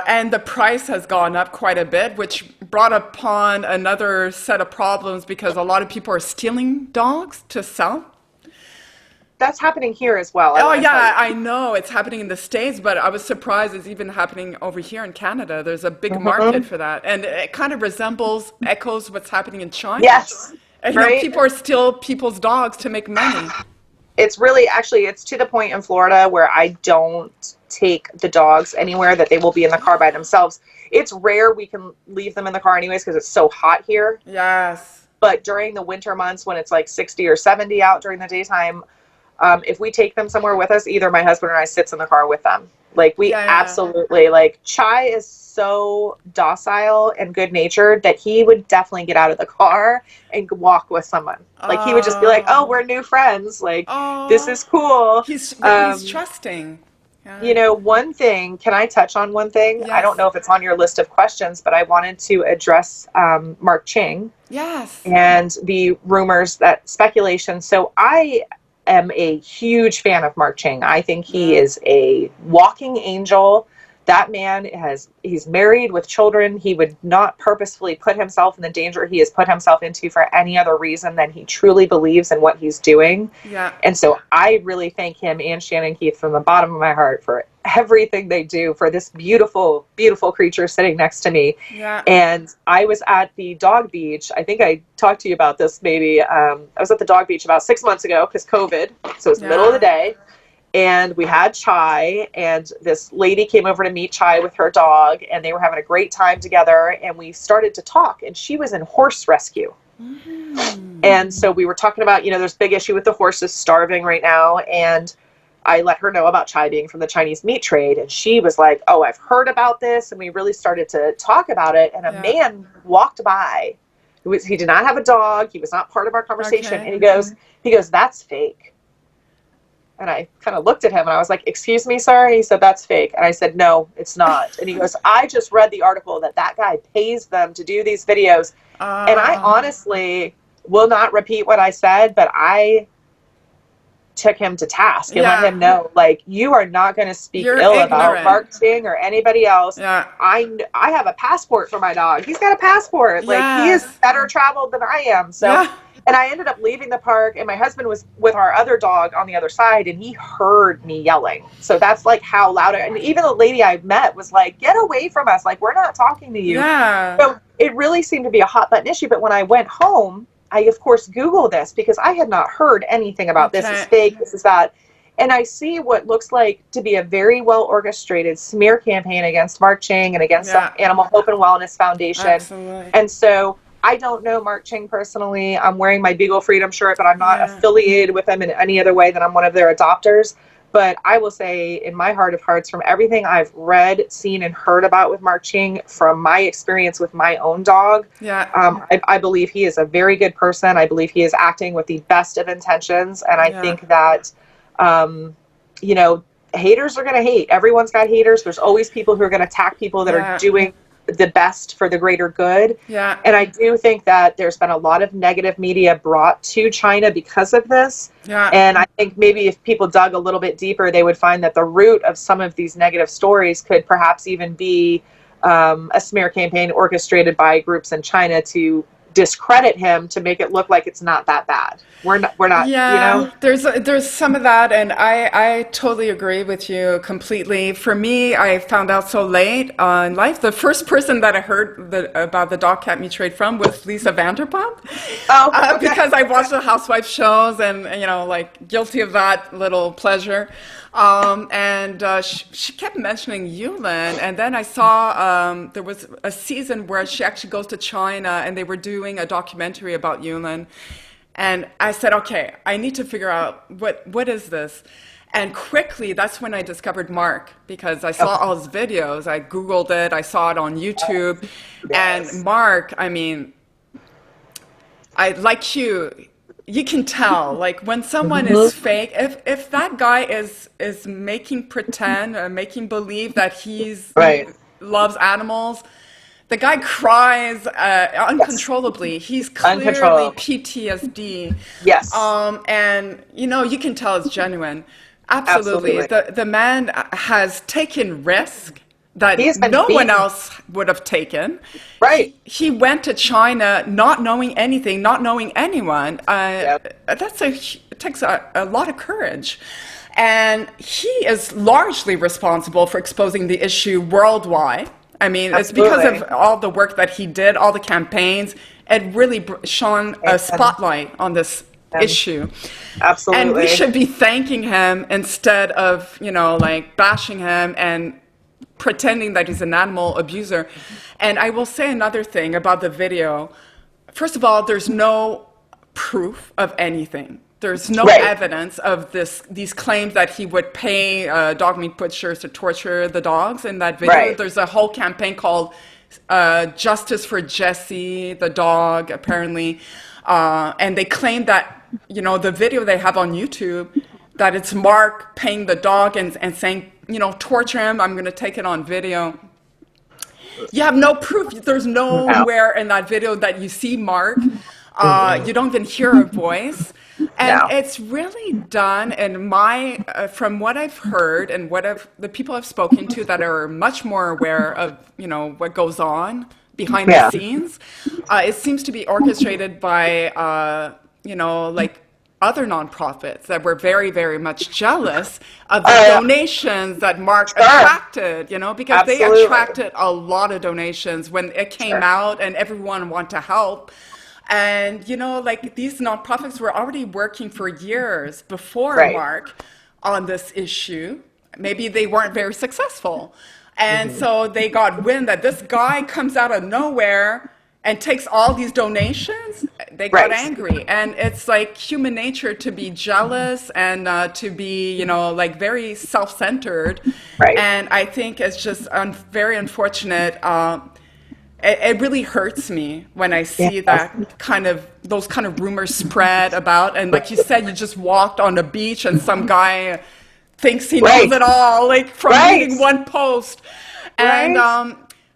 And the price has gone up quite a bit, which brought upon another set of problems because a lot of people are stealing dogs to sell. That's happening here as well. I know it's happening in the States, but I was surprised it's even happening over here in Canada. There's a big market for that, and it kind of echoes what's happening in China. Yes, people are stealing people's dogs to make money. It's really, it's to the point in Florida where I don't take the dogs anywhere, that they will be in the car by themselves. It's rare we can leave them in the car anyways because it's so hot here. Yes. But during the winter months when it's 60 or 70 out during the daytime, if we take them somewhere with us, either my husband or I sits in the car with them. Absolutely, Chai is so docile and good-natured that he would definitely get out of the car and walk with someone. He would just be like, oh, we're new friends. This is cool. He's trusting. Yeah. One thing, can I touch on one thing? Yes. I don't know if it's on your list of questions, but I wanted to address Marc Ching. Yes. And the rumors, that speculation. So I am a huge fan of Marc Ching. I think he is a walking angel. That man he's married with children. He would not purposefully put himself in the danger he has put himself into for any other reason than he truly believes in what he's doing. Yeah. And so I really thank him and Shannon Keith from the bottom of my heart for everything they do for this beautiful, beautiful creature sitting next to me. Yeah. And I was at the dog beach. I think I talked to you about this maybe. I was at the dog beach about 6 months ago because COVID. So it was the middle of the day. And we had chai, and this lady came over to meet Chai with her dog, and they were having a great time together. And we started to talk, and she was in horse rescue. And so we were talking about, there's a big issue with the horses starving right now. And I let her know about Chai being from the Chinese meat trade. And she was like, oh, I've heard about this. And we really started to talk about it. And a man walked by. He did not have a dog. He was not part of our conversation. Okay. And he goes, that's fake. And I kind of looked at him and I was like, excuse me, sir? He said, that's fake. And I said, no, it's not. And he goes, I just read the article that guy pays them to do these videos. And I honestly will not repeat what I said, but I took him to task and let him know, like, you are not going to speak ill about Marc Ching or anybody else. Yeah. I have a passport for my dog. He's got a passport. Like, he is better traveled than I am. So. And I ended up leaving the park, and my husband was with our other dog on the other side, and he heard me yelling. So that's like how loud and even the lady I met was like, get away from us. Like, we're not talking to you. Yeah. So it really seemed to be a hot button issue. But when I went home, I, of course, Googled this because I had not heard anything about this is fake, this is that. And I see what looks like to be a very well orchestrated smear campaign against Marc Ching and against the Animal Hope and Wellness Foundation. Absolutely. And so I don't know Marc Ching personally. I'm wearing my Beagle Freedom shirt, but I'm not affiliated with them in any other way than I'm one of their adopters. But I will say, in my heart of hearts, from everything I've read, seen, and heard about with Marc Ching, from my experience with my own dog, I believe he is a very good person. I believe he is acting with the best of intentions. And I think that, haters are going to hate. Everyone's got haters. There's always people who are going to attack people that are doing the best for the greater good. Yeah. And I do think that there's been a lot of negative media brought to China because of this. Yeah. And I think maybe if people dug a little bit deeper, they would find that the root of some of these negative stories could perhaps even be a smear campaign orchestrated by groups in China to discredit him, to make it look like it's not that bad. We're not, there's some of that, and I totally agree with you completely. For me, I found out so late in life. The first person that I heard about the dog cat meat trade from was Lisa Vanderpump. Because I watched the housewife shows and, guilty of that little pleasure. She kept mentioning Yulin, and then I saw there was a season where she actually goes to China and they were doing a documentary about Yulin. And I said, okay, I need to figure out what is this? And quickly, that's when I discovered Marc, because I saw all his videos. I Googled it. I saw it on YouTube. And Marc, I mean, like you can tell, like, when someone is fake, if that guy is making pretend, making believe that he loves animals, the guy cries uncontrollably. He's clearly PTSD. Yes. And, you can tell it's genuine. Absolutely. The man has taken risk that no one else would have taken. Right. He went to China not knowing anything, not knowing anyone. It takes a lot of courage. And he is largely responsible for exposing the issue worldwide. I mean, it's because of all the work that he did, all the campaigns. It really shone a spotlight on this issue. Absolutely. And we should be thanking him instead of, bashing him and pretending that he's an animal abuser. And I will say another thing about the video. First of all, there's no proof of anything. There's no evidence of these claims that he would pay dog meat butchers to torture the dogs in that video. There's a whole campaign called Justice for Jessie, the dog, apparently. And they claim that, the video they have on YouTube, that it's Marc paying the dog and saying, torture him, I'm going to take it on video. You have no proof. There's nowhere in that video that you see Marc. You don't even hear a voice. And it's really done, and from what I've heard and the people I've spoken to that are much more aware of, what goes on behind the scenes, it seems to be orchestrated by, other nonprofits that were very, very much jealous of the donations that Marc attracted, because they Absolutely. attracted a lot of donations when it came out and everyone wanted to help. And, like these nonprofits were already working for years before Marc on this issue. Maybe they weren't very successful. And so they got wind that this guy comes out of nowhere and takes all these donations. They got angry. And it's like human nature to be jealous and to be, like very self-centered. Right. And I think it's just very unfortunate. It really hurts me when I see those kind of rumors spread about. And like you said, you just walked on the beach and some guy thinks he knows it all, like from reading one post. And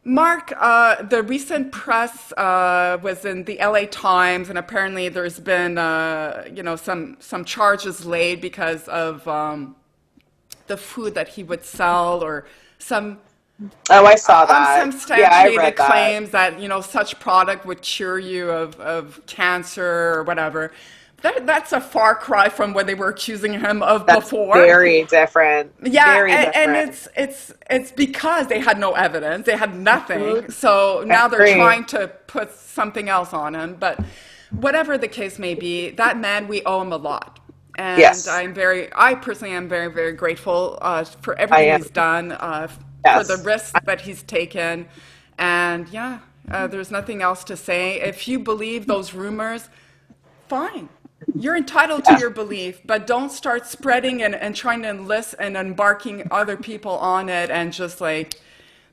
Marc, the recent press was in the LA Times, and apparently there's been, some charges laid because of the food that he would sell or some Oh, I saw that. unsubstantiated claims that, such product would cure you of cancer or whatever. That's a far cry from what they were accusing him of before. Very different. Yeah, very different. and it's because they had no evidence, they had nothing. So now they're trying to put something else on him. But whatever the case may be, that man, we owe him a lot. And I personally am very, very grateful for everything he's done, for the risks that he's taken. And there's nothing else to say. If you believe those rumors, fine. You're entitled to your belief, but don't start spreading and trying to enlist and embarking other people on it, and just like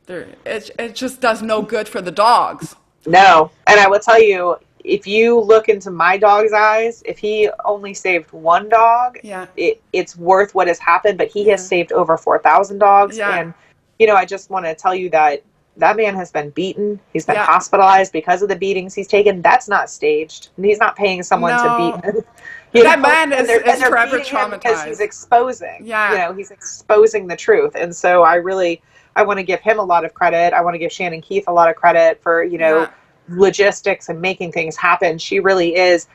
it just does no good for the dogs. No, and I will tell you, if you look into my dog's eyes, if he only saved one dog, it's worth what has happened. But he has saved over 4,000 dogs, and I just want to tell you that man has been beaten. He's been hospitalized because of the beatings he's taken. That's not staged. He's not paying someone to beat him. That man is forever traumatized. Because he's exposing. He's exposing the truth. And so I want to give him a lot of credit. I want to give Shannon Keith a lot of credit for, logistics and making things happen. She is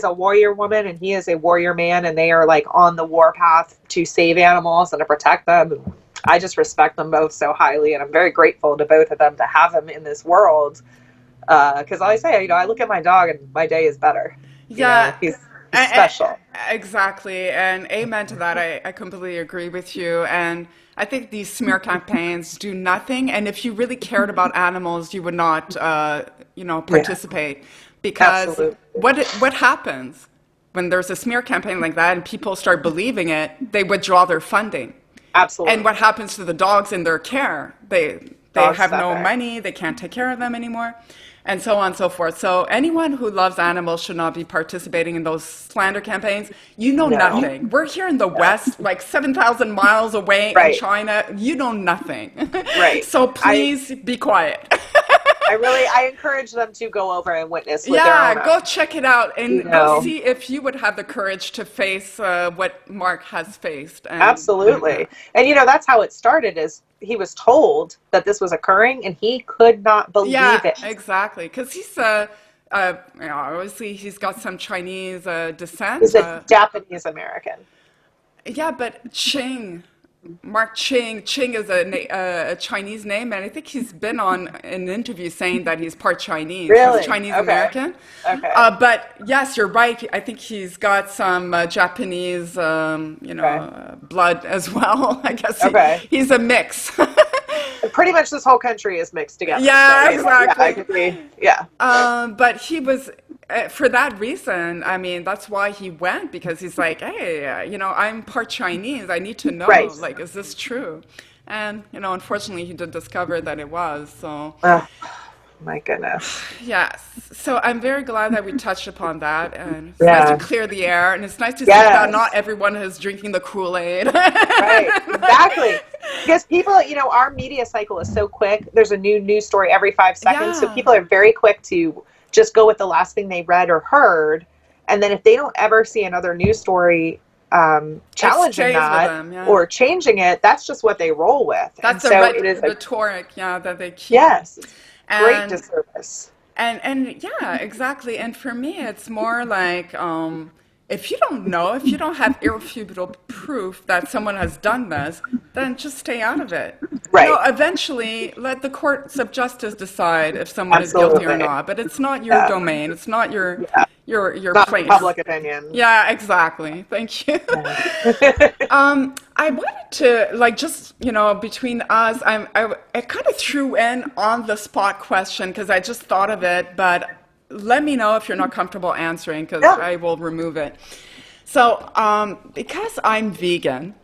a warrior woman and he is a warrior man, and they are like on the war path to save animals and to protect them. I just respect them both so highly, and I'm very grateful to both of them to have them in this world. Because I say, I look at my dog and my day is better. He's special. Exactly, and amen to that. I completely agree with you. And I think these smear campaigns do nothing. And if you really cared about animals, you would not, participate. Because what happens when there's a smear campaign like that and people start believing it? They withdraw their funding. Absolutely. And what happens to the dogs in their care? They have no money, they can't take care of them anymore, and so on and so forth. So anyone who loves animals should not be participating in those slander campaigns. Nothing. We're here in the West, like 7,000 miles away in China. You know nothing. Right. So please be quiet. I encourage them to go over and witness with their own eyes. Go check it out and go see if you would have the courage to face what Marc has faced. Absolutely. And that's how it started, is he was told that this was occurring and he could not believe it. Exactly. Because he's obviously he's got some Chinese descent. He's a Japanese American. Yeah, but Marc Ching is a Chinese name, and I think he's been on an interview saying that he's part Chinese. Really? He's Chinese American. Okay. But yes, you're right. I think he's got some Japanese, blood as well. I guess he's a mix. Pretty much this whole country is mixed together. Yeah, exactly. I agree. Yeah. But he was, for that reason, I mean, that's why he went, because he's like, hey, I'm part Chinese. I need to know, like, is this true? And, unfortunately, he did discover that it was, so. My goodness. Yes. So I'm very glad that we touched upon that, and it's nice to clear the air, and it's nice to see that not everyone is drinking the Kool-Aid. Right, exactly. Because people, our media cycle is so quick. There's a new news story every 5 seconds, so people are very quick to just go with the last thing they read or heard, and then if they don't ever see another news story challenging that or changing it, that's just what they roll with. That's and a rhetoric, that they keep. Yes. Great disservice. And exactly. And for me, it's more like, if you don't know, if you don't have irrefutable proof that someone has done this, then just stay out of it. Right. Eventually, let the courts of justice decide if someone is guilty or Absolutely. not. But it's not your Yeah. domain. It's not your Not place. public opinion. Yeah, exactly. Thank you. I wanted to, like, just, between us, I kind of threw in on the spot question because I just thought of it, but let me know if you're not comfortable answering because Yeah. I will remove it. So, because I'm vegan,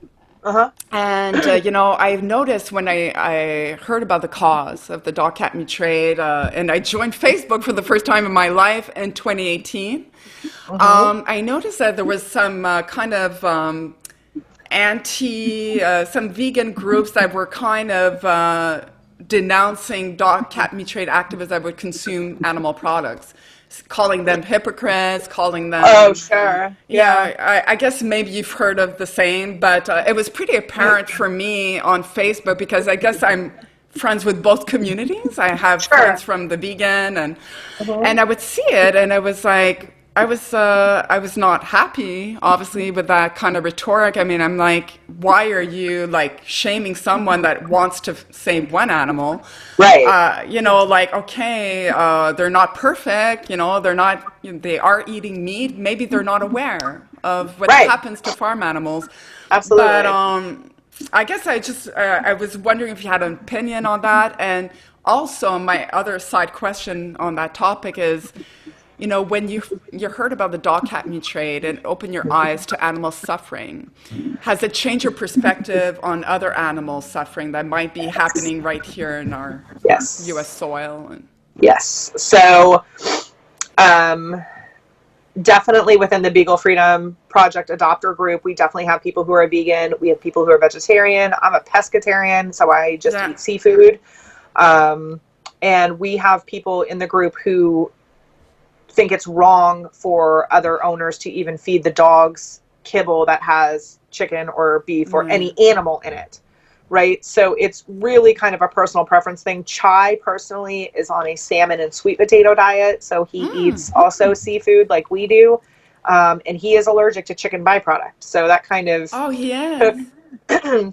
and, I've noticed when I heard about the cause of the dog cat meat trade, and I joined Facebook for the first time in my life in 2018, I noticed that there was some kind of some vegan groups that were kind of denouncing dog cat meat trade activists that would consume animal products, calling them hypocrites, calling them... Oh, sure. Yeah, I guess maybe you've heard of the same, but it was pretty apparent for me on Facebook because I guess I'm friends with both communities. I have friends from the vegan and I would see it and I was like, I was not happy, obviously, with that kind of rhetoric. I mean, I'm like, why are you like shaming someone that wants to save one animal? Right. Okay, they're not perfect. They are eating meat. Maybe they're not aware of what happens to farm animals. Absolutely. But I guess I was wondering if you had an opinion on that. And also, my other side question on that topic is, when you heard about the dog cat meat trade and open your eyes to animal suffering, has it changed your perspective on other animals suffering that might be happening right here in our U.S. soil? Yes. So, definitely within the Beagle Freedom Project adopter group, we definitely have people who are vegan. We have people who are vegetarian. I'm a pescatarian, so I just eat seafood. And we have people in the group who think it's wrong for other owners to even feed the dogs kibble that has chicken or beef or any animal in it, right? So it's really kind of a personal preference thing. Chai personally is on a salmon and sweet potato diet, so he eats also seafood like we do, and he is allergic to chicken byproduct. So that kind of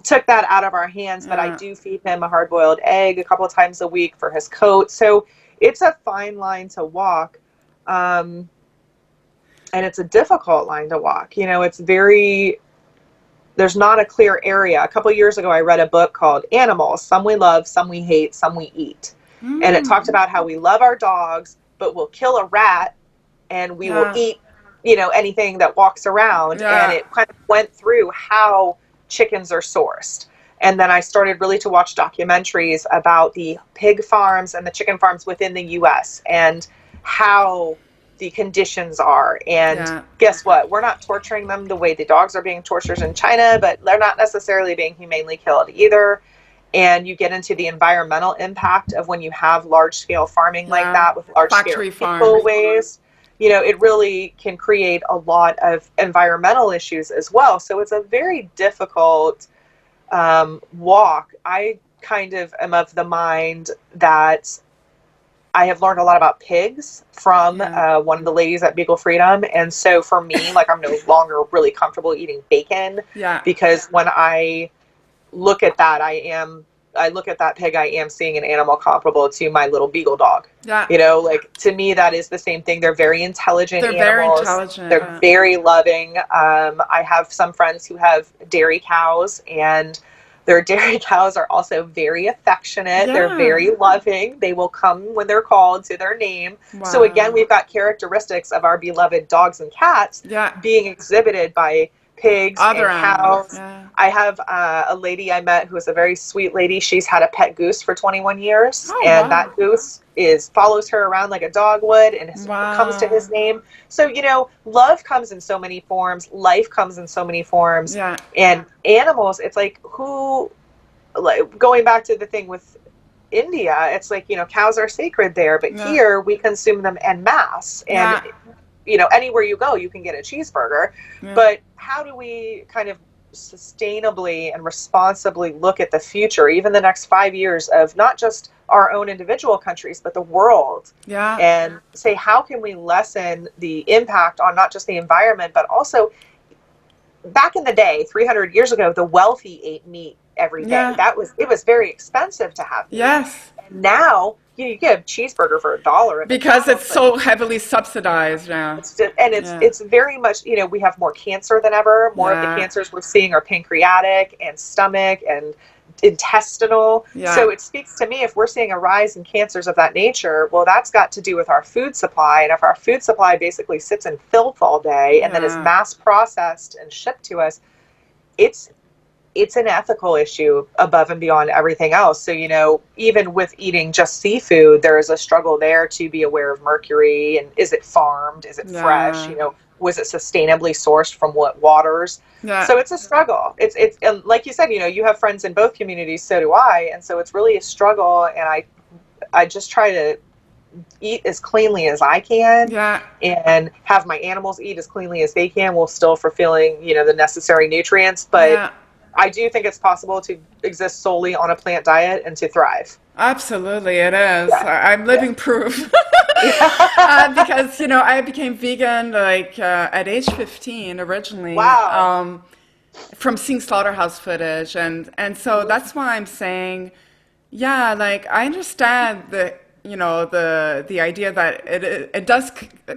took that out of our hands, but I do feed him a hard-boiled egg a couple of times a week for his coat. So it's a fine line to walk. And it's a difficult line to walk. There's not a clear area. A couple of years ago, I read a book called Animals, Some We Love, Some We Hate, Some We Eat. And it talked about how we love our dogs, but we'll kill a rat and we will eat, anything that walks around. And it kind of went through how chickens are sourced. And then I started really to watch documentaries about the pig farms and the chicken farms within the U.S. and how the conditions are. And guess what? We're not torturing them the way the dogs are being tortured in China, but they're not necessarily being humanely killed either. And you get into the environmental impact of when you have large-scale farming like that with large-scale people waste. It really can create a lot of environmental issues as well. So it's a very difficult walk. I kind of am of the mind that I have learned a lot about pigs from one of the ladies at Beagle Freedom. And so for me, I'm no longer really comfortable eating bacon because when I look at that, I look at that pig, I am seeing an animal comparable to my little beagle dog. To me, that is the same thing. They're very intelligent animals. Very intelligent. They're very loving. I have some friends who have dairy cows, and their dairy cows are also very affectionate. They're very loving. They will come when they're called to their name. So again, we've got characteristics of our beloved dogs and cats being exhibited by pigs and cows. I have a lady I met who is a very sweet lady. She's had a pet goose for 21 years, that goose follows her around like a dog would and comes to his name. So, love comes in so many forms. Life comes in so many forms. And animals, it's going back to the thing with India, it's cows are sacred there, but here we consume them en masse. And, anywhere you go, you can get a cheeseburger. But how do we kind of sustainably and responsibly look at the future, even the next 5 years, of not just our own individual countries, but the world. Yeah. And say, how can we lessen the impact on not just the environment, but also, back in the day, 300 years ago, the wealthy ate meat every day. Yeah. It was very expensive to have meat. Yes. And now you get a cheeseburger for $1 because it's so heavily subsidized now. It's very much, we have more cancer than ever. More of the cancers we're seeing are pancreatic and stomach and intestinal. So it speaks to me, if we're seeing a rise in cancers of that nature, well, that's got to do with our food supply. And if our food supply basically sits in filth all day and then is mass processed and shipped to us, it's an ethical issue above and beyond everything else. So, even with eating just seafood, there is a struggle there to be aware of mercury, and is it farmed? Is it fresh? Was it sustainably sourced from what waters? Yeah. So it's a struggle. It's and like you said, you have friends in both communities, so do I. And so it's really a struggle. And I just try to eat as cleanly as I can, and have my animals eat as cleanly as they can, while still fulfilling, the necessary nutrients. But I do think it's possible to exist solely on a plant diet and to thrive. Absolutely, it is. I'm living proof. Because, I became vegan at age 15 originally. Wow. From seeing slaughterhouse footage. And so that's why I'm saying, I understand the idea that it does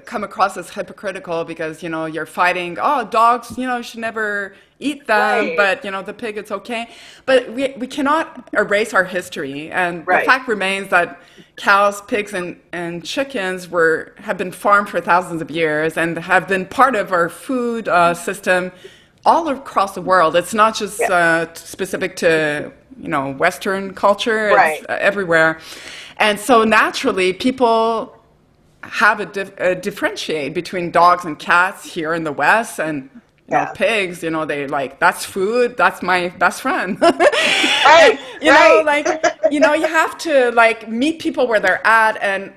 come across as hypocritical, because, you're fighting, dogs, should never eat them, but the pig, it's okay. But we cannot erase our history, and the fact remains that cows, pigs, and chickens have been farmed for thousands of years and have been part of our food system all across the world. It's not just specific to Western culture. It's everywhere. And so naturally, people have a differentiate between dogs and cats here in the West, and pigs, they that's food, that's my best friend. And, you have to meet people where they're at. And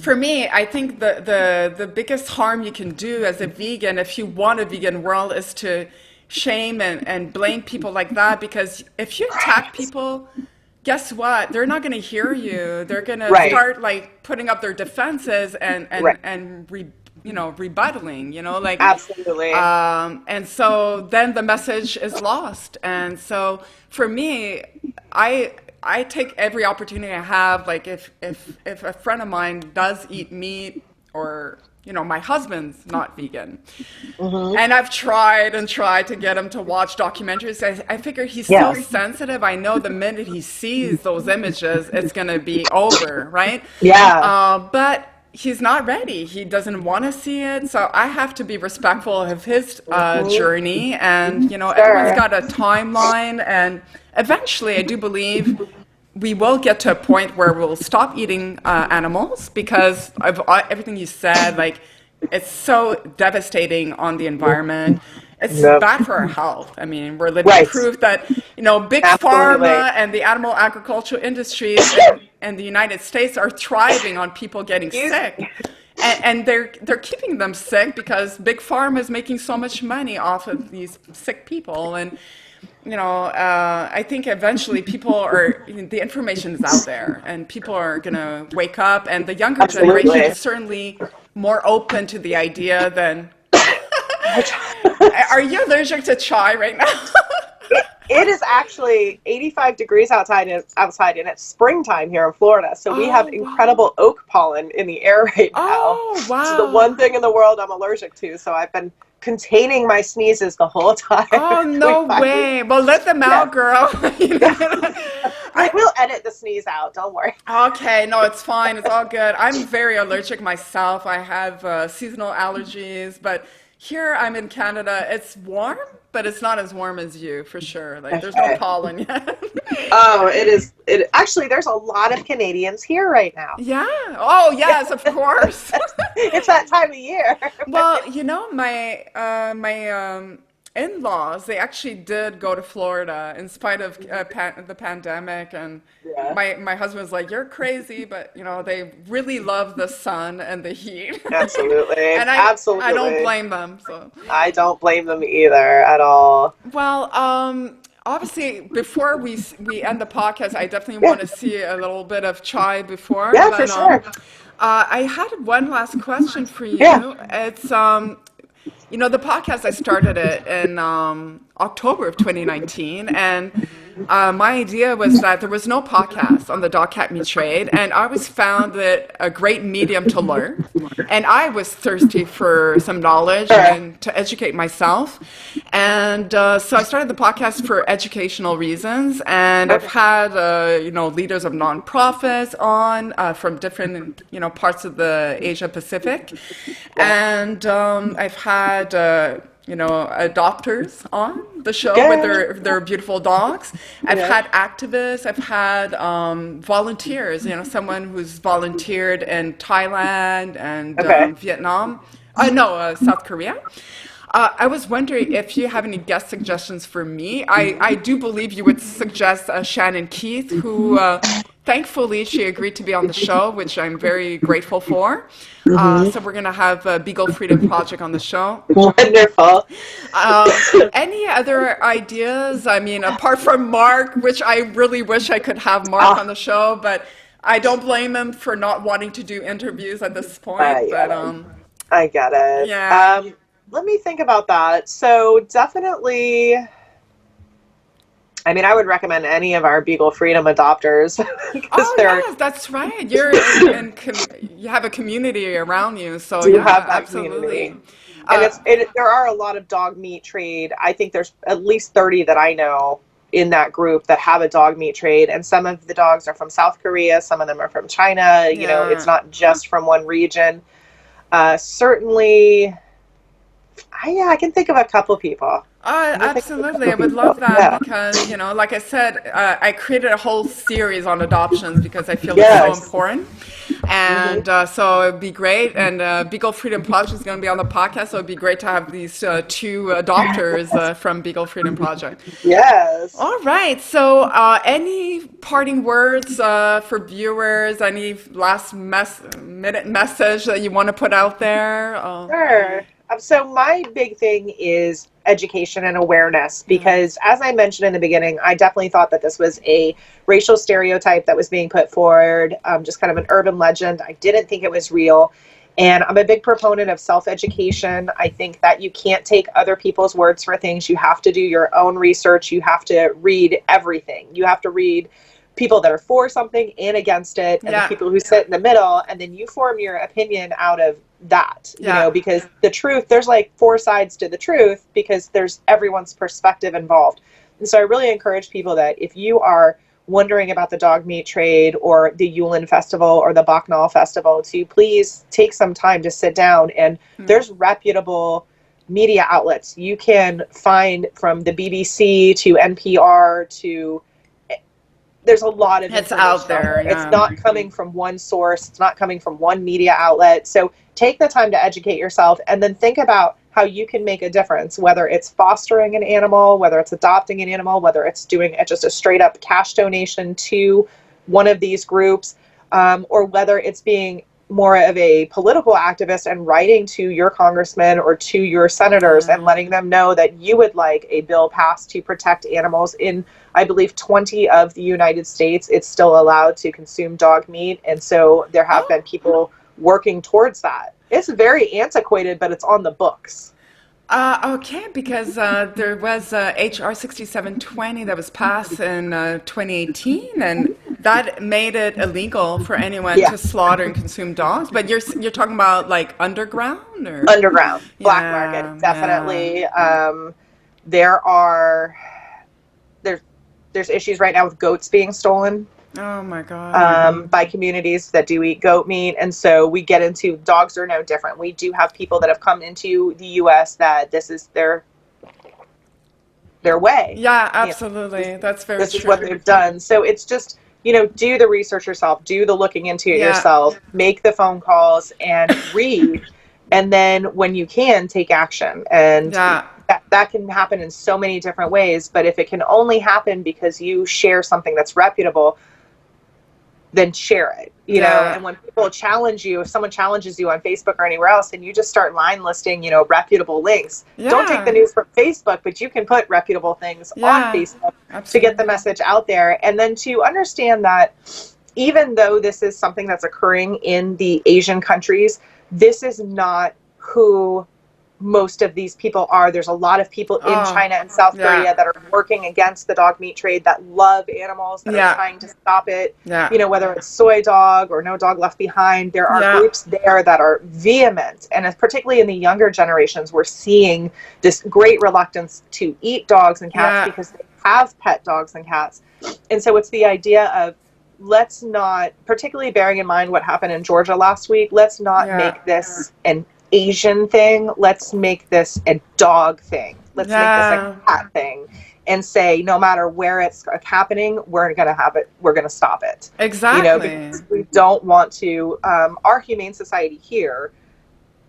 for me, I think the biggest harm you can do as a vegan, if you want a vegan world, is to shame and blame people like that. Because if you attack people, guess what? They're not going to hear you. They're going to start putting up their defenses and rebuttaling, absolutely. And so then the message is lost. And so for me, I take every opportunity I have. If a friend of mine does eat meat, or my husband's not vegan, and I've tried to get him to watch documentaries. I figure he's so sensitive. I know the minute he sees those images, it's going to be over, right? But he's not ready. He doesn't want to see it. So I have to be respectful of his journey. And, everyone's got a timeline. And eventually, I do believe we will get to a point where we'll stop eating animals, because of everything you said. It's so devastating on the environment. It's bad for our health. I mean, we're living proof that, big pharma and the animal agriculture industries and the United States are thriving on people getting sick. And they're keeping them sick because big pharma is making so much money off of these sick people. And I think eventually the information is out there, and people are going to wake up, and the younger generation is certainly more open to the idea than... Are you allergic to chai right now? It is actually 85 degrees outside, and it's springtime here in Florida. So we have incredible oak pollen in the air right now. Oh, wow. It's the one thing in the world I'm allergic to. So I've been containing my sneezes the whole time. Oh, no way. Well, let them out, girl. I will edit the sneeze out. Don't worry. Okay. No, it's fine. It's all good. I'm very allergic myself. I have seasonal allergies, but here I'm in Canada. It's warm, but it's not as warm as you, for sure. There's no pollen yet. Oh, it is. Actually, there's a lot of Canadians here right now. Yeah. Oh, yes, of course. It's that time of year. Well, my in-laws, they actually did go to Florida in spite of the pandemic, and Yeah. my husband was like, "You're crazy," but they really love the sun and the heat. Absolutely. And I don't Absolutely. blame them. So, I don't blame them either at all. well, obviously, before we end the podcast, I definitely Yeah. want to see a little bit of chai before. Yeah, But for sure. I had one last question for you. Yeah. It's the podcast, I started it in October of 2019, and my idea was that there was no podcast on the dog cat meat trade, and I always found it a great medium to learn. And I was thirsty for some knowledge and to educate myself. And so I started the podcast for educational reasons, and I've had leaders of nonprofits on from different parts of the Asia Pacific, and I've had adopters on the show with their beautiful dogs. I've had activists. I've had volunteers. Someone who's volunteered in Thailand and Vietnam. No, South Korea. I was wondering if you have any guest suggestions for me. I do believe you would suggest Shannon Keith, who thankfully she agreed to be on the show, which I'm very grateful for. So we're going to have Beagle Freedom Project on the show. Wonderful. Any other ideas? I mean, apart from Marc, which I really wish I could have Marc on the show, but I don't blame him for not wanting to do interviews at this point. I get it. Yeah. Let me think about that. So definitely, I mean, I would recommend any of our Beagle Freedom adopters. Yes, that's right. You're you have a community around you, so you yeah, have that absolutely. community. And there are a lot of dog meat trade. I think there's at least 30 that I know in that group that have a dog meat trade. And some of the dogs are from South Korea. Some of them are from China. It's not just from one region. Certainly, I can think of a couple people. Absolutely. I would love that because, like I said, I created a whole series on adoptions because I feel it's so important. And so it'd be great. And Beagle Freedom Project is going to be on the podcast. So it'd be great to have these two adopters from Beagle Freedom Project. Yes. All right. So any parting words for viewers? Any last minute message that you want to put out there? Sure. So my big thing is education and awareness, because as I mentioned in the beginning, I definitely thought that this was a racial stereotype that was being put forward, just kind of an urban legend. I didn't think it was real. And I'm a big proponent of self-education. I think that you can't take other people's words for things. You have to do your own research. You have to read everything. You have to read people that are for something and against it, and the people who sit in the middle, and then you form your opinion out of that, because the truth, there's like four sides to the truth, because there's everyone's perspective involved. And so I really encourage people that if you are wondering about the dog meat trade or the Yulin Festival or the Bacchanal Festival, to please take some time to sit down, and there's reputable media outlets you can find, from the BBC to NPR to there's a lot of it's out there. It's not coming from one source. It's not coming from one media outlet. So take the time to educate yourself, and then think about how you can make a difference, whether it's fostering an animal, whether it's adopting an animal, whether it's doing just a straight up cash donation to one of these groups, or whether it's being more of a political activist and writing to your congressman or to your senators and letting them know that you would like a bill passed to protect animals. In, I believe, 20 of the United States, it's still allowed to consume dog meat. And so there have been people working towards that. It's very antiquated, but it's on the books. Okay, because there was HR 6720 that was passed in 2018, and that made it illegal for anyone to slaughter and consume dogs. But you're talking about like underground, or underground, black market, definitely. There's issues right now with goats being stolen. Oh my God. By communities that do eat goat meat. And so we get into, dogs are no different. We do have people that have come into the U.S. that this is their way. Yeah, absolutely. That's very true. This is what they've done. So it's just, do the research yourself, do the looking into it yourself, make the phone calls and read. And then when you can, take action. And that can happen in so many different ways. But if it can only happen because you share something that's reputable, then share it, you know. And when people challenge you, if someone challenges you on Facebook or anywhere else, and you just start line listing, you know, reputable links, don't take the news from Facebook, but you can put reputable things on Facebook to get the message out there. And then to understand that even though this is something that's occurring in the Asian countries, this is not who most of these people are. There's a lot of people in China and South Korea that are working against the dog meat trade, that love animals, that are trying to stop it. You know, whether it's Soy Dog or No Dog Left Behind, there are groups there that are vehement. And particularly in the younger generations, we're seeing this great reluctance to eat dogs and cats because they have pet dogs and cats. And so it's the idea of, let's not, particularly bearing in mind what happened in Georgia last week, let's not make this an Asian thing. Let's make this a dog thing. Let's make this a cat thing, and say no matter where it's happening, we're going to have it. We're going to stop it. Exactly. You know, because we don't want to. Our Humane Society here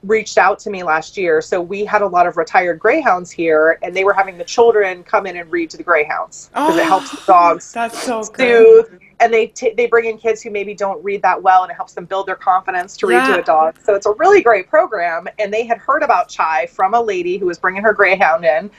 reached out to me last year. So we had a lot of retired greyhounds here, and they were having the children come in and read to the greyhounds because it helps the dogs soothe. And they bring in kids who maybe don't read that well, and it helps them build their confidence to read to a dog. So it's a really great program. And they had heard about Chai from a lady who was bringing her greyhound in.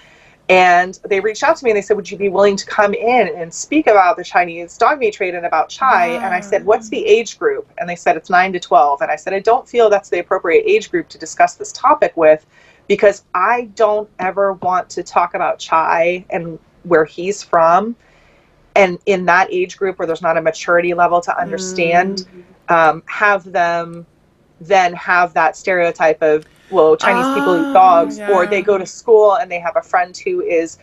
And they reached out to me and they said, would you be willing to come in and speak about the Chinese dog meat trade and about Chai? And I said, what's the age group? And they said, it's 9 to 12. And I said, I don't feel that's the appropriate age group to discuss this topic with, because I don't ever want to talk about Chai and where he's from. And in that age group where there's not a maturity level to understand, have them then have that stereotype of, well, Chinese people eat dogs, or they go to school and they have a friend who is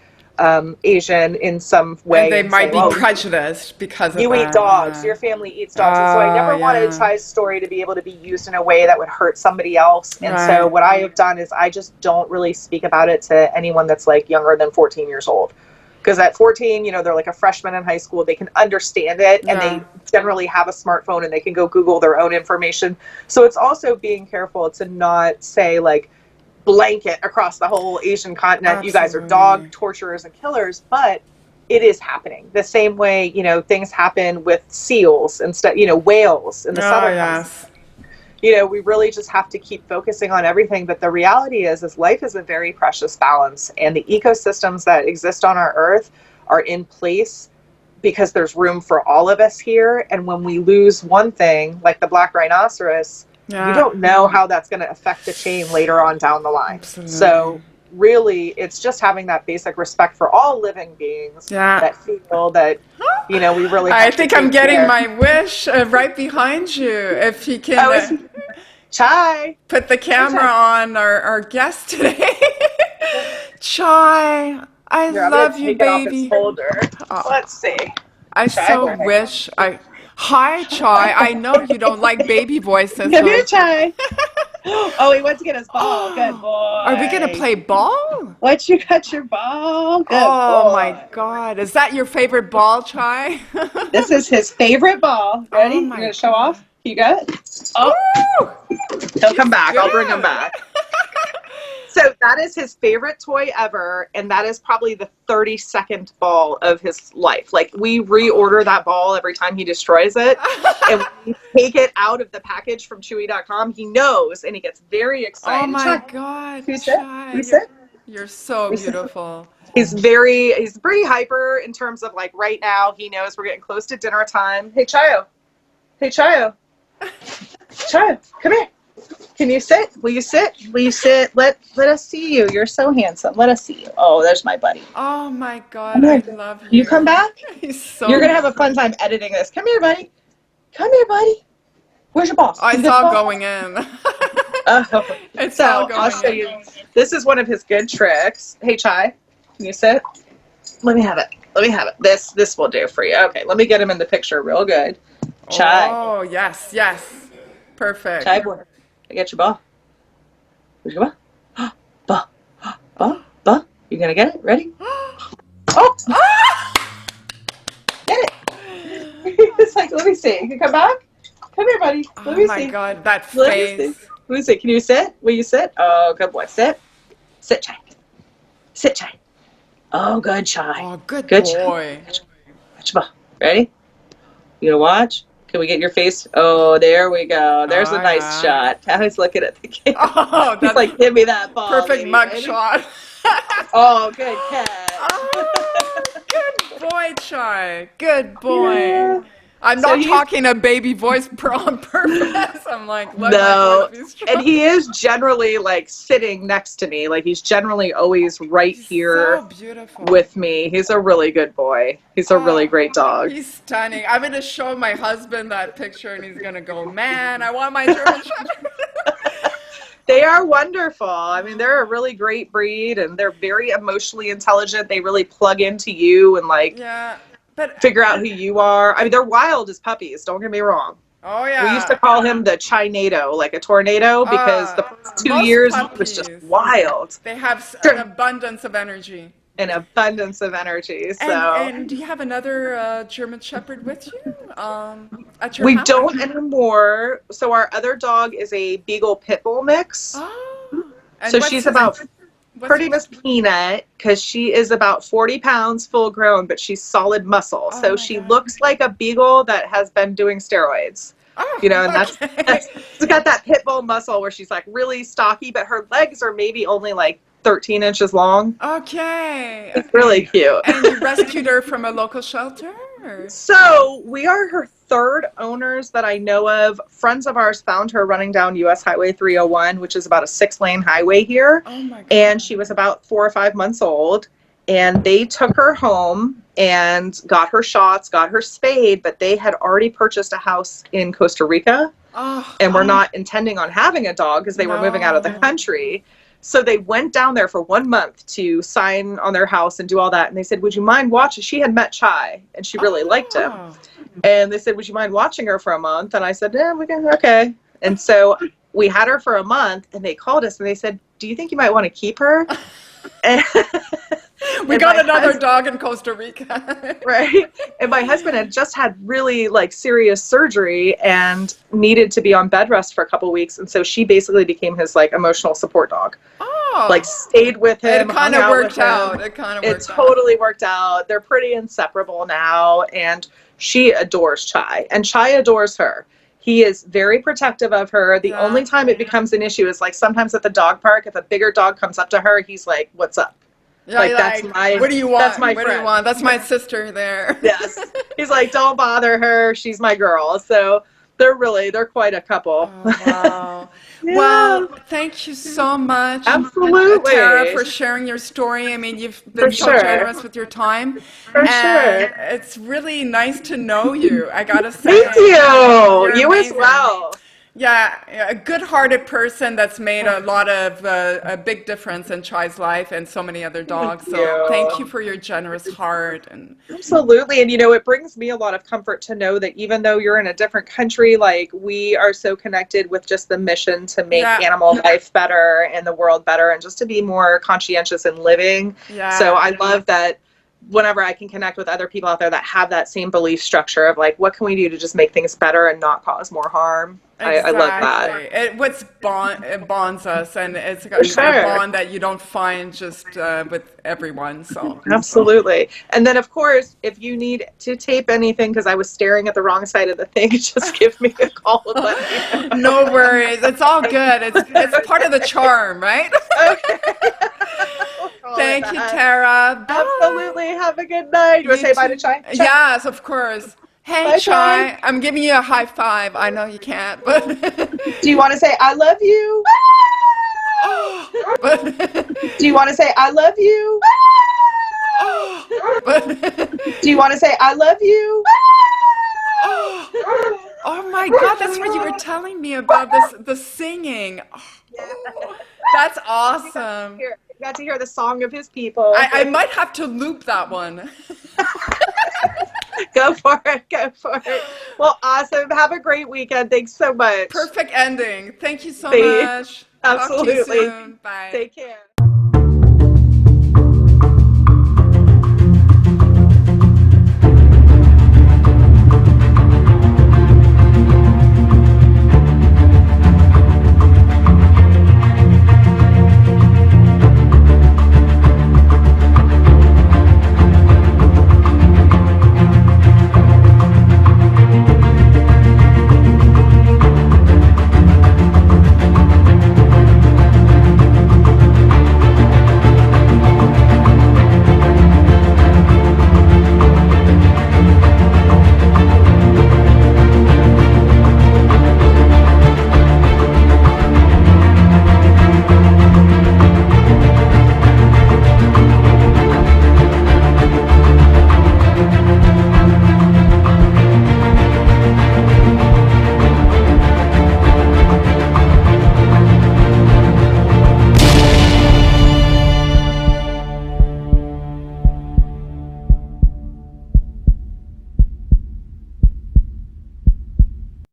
Asian in some way. And they might be prejudiced because of you eat dogs, your family eats dogs. And so I never wanted Chai's story to be able to be used in a way that would hurt somebody else. And so what I have done is I just don't really speak about it to anyone that's like younger than 14 years old. Because at 14, you know, they're like a freshman in high school. They can understand it, and they generally have a smartphone, and they can go Google their own information. So it's also being careful to not say, like, blanket across the whole Asian continent, you guys are dog torturers and killers, but it is happening. The same way, you know, things happen with seals and stuff, you know, whales in the southern hemisphere. You know, we really just have to keep focusing on everything. But the reality is life is a very precious balance. And the ecosystems that exist on our earth are in place because there's room for all of us here. And when we lose one thing, like the black rhinoceros, you don't know how that's going to affect the chain later on down the line. So really, it's just having that basic respect for all living beings that feel that, you know, we really have I think I'm getting my wish right behind you. If he can Chai, put the camera on our guest today. Chai, I love you, baby. Let's see. I so wish Hi, Chai. I know you don't like baby voices. Come here, Chai. Oh, he wants to get his ball. Good boy. Are we going to play ball? What, you got your ball? Good boy. My God. Is that your favorite ball, Chai? This is his favorite ball. Ready? You're going to show off? You got it? Oh. He'll come back. I'll bring him back. So that is his favorite toy ever, and that is probably the 32nd ball of his life. Like, we reorder that ball every time he destroys it, and when we take it out of the package from Chewy.com, he knows, and he gets very excited. Oh my God, Chai. You're so beautiful. He's pretty hyper in terms of, like, right now, he knows we're getting close to dinner time. Hey, Chayo. Chayo, come here. Can you sit? Will you sit? Let us see you. You're so handsome. Let us see you. Oh, there's my buddy. Oh my God, I love you. You come back? You're gonna have a fun time editing this. Come here, buddy. Where's your ball? It's all going in. I'll show you. This is one of his good tricks. Hey, Chai, can you sit? Let me have it. This will do for you. Okay, let me get him in the picture real good. Chai. Oh, yes. Perfect. Chai boy. I got your ball. Where's your ball? Ball. You gonna get it? Ready? Oh! Get it! It's like, let me see. You can come back? Come here, buddy. Let me see. Oh my God, that face. Let me see. Can you sit? Will you sit? Oh, good boy. Sit, Chai. Sit, Chai. Oh, good, Chai. Oh, good Good boy. Chai. Ready? You gonna watch? Can we get your face? Oh, there we go. There's a nice shot. Now he's looking at the camera. Oh, He's that's like, give me that ball. perfect baby. mug Ready? shot. Oh, good catch. Oh, good boy, Chai. Good boy. Yeah. I'm So not he's- talking a baby voice on purpose. I'm like, let No, my voice be strong. and he is generally like sitting next to me. Like he's generally always right He's here so beautiful. with me. He's a really good boy. He's a really great dog. He's stunning. I'm going to show my husband that picture and he's going to go, man, I want my German Shepherd. They are wonderful. I mean, they're a really great breed and they're very emotionally intelligent. They really plug into you and like Yeah. But figure out who you are. I mean, they're wild as puppies. Don't get me wrong. oh yeah. We used to call him the Chinado, like a tornado, because the first 2 most years he was just puppies. wild. They have an abundance of energy. An abundance of energy. So And do you have another German Shepherd with you at your we house? don't anymore. So our other dog is a Beagle Pit Bull mix. Oh. And So what's she's his- about what's pretty his- Miss Peanut because she is about 40 pounds full grown, but she's solid muscle. Oh so my she God. looks like a beagle that has been doing steroids. Oh, You know, and okay. that's she's got that pit bull muscle where she's like really stocky, but her legs are maybe only like 13 inches long. Okay. It's really cute. And you rescued her from a local shelter? Or? So we are her third owners that I know of. Friends of ours found her running down US Highway 301, which is about a 6-lane highway here. Oh my God. And she was about 4 or 5 months old. And they took her home and got her shots, got her spayed, but they had already purchased a house in Costa Rica Oh, and were not intending on having a dog because they were moving out of the No. country. So they went down there for 1 month to sign on their house and do all that. And they said, would you mind watching? She had met Chai and she really liked him. Oh. And they said, would you mind watching her for a month? And I said, yeah, we can, okay. And so we had her for a month and they called us and they said, do you think you might want to keep her? And, We and got my another husband- dog in Costa Rica. right? And my husband had just had really like serious surgery and needed to be on bed rest for a couple weeks. And so she basically became his like emotional support dog. Oh. Like stayed with him. it kind hung of with worked him. out. It kind of It worked out. totally worked out. They're pretty inseparable now. And she adores Chai and Chai adores her. He is very protective of her. The Yeah. only time it becomes an issue is like sometimes at the dog park, if a bigger dog comes up to her, he's like, what's up? Yeah, like, you're that's my- what do you want? that's my what do you friend. want? That's my sister there. Yes. He's like, don't bother her. She's my girl. So they're quite a couple. Oh, wow. Yeah. Well, thank you so much, Absolutely. Tara, for sharing your story. I mean, you've been For so sure. generous with your time. For and sure. It's really nice to know you, I gotta say. Thank you. You're You as amazing. well. Yeah, a good-hearted person that's made a lot of a big difference in Chai's life and so many other dogs. So you. thank you for your generous heart. And Absolutely. And, you know, it brings me a lot of comfort to know that even though you're in a different country, like we are so connected with just the mission to make Yeah. animal life better and the world better and just to be more conscientious in living. yeah, So I love that whenever I can connect with other people out there that have that same belief structure of like, what can we do to just make things better and not cause more harm? I love that. Exactly. It bonds us, and it's For sure. a bond that you don't find just with everyone. So Absolutely. And then, of course, if you need to tape anything, because I was staring at the wrong side of the thing, just give me a call and let me know. no worries. It's all good. It's part of the charm, right? Okay. We'll call it Thank you, that. Tara. Bye. Absolutely. Have a good night. You want to say bye to Chai? Chai? Yes, of course. Hey, Bye, Chai. Chai. I'm giving you a high five. I know you can't, but Do you want to say I love you? but Do you want to say I love you? Do you want to say I love you? oh my God, that's what you were telling me about the singing. Oh, that's awesome. You got to hear the song of his people. I might have to loop that one. Go for it. Go for it. Well, awesome. Have a great weekend. Thanks so much. Perfect ending. Thank you so Thanks. much. Talk to you Absolutely. soon. Bye. Take care.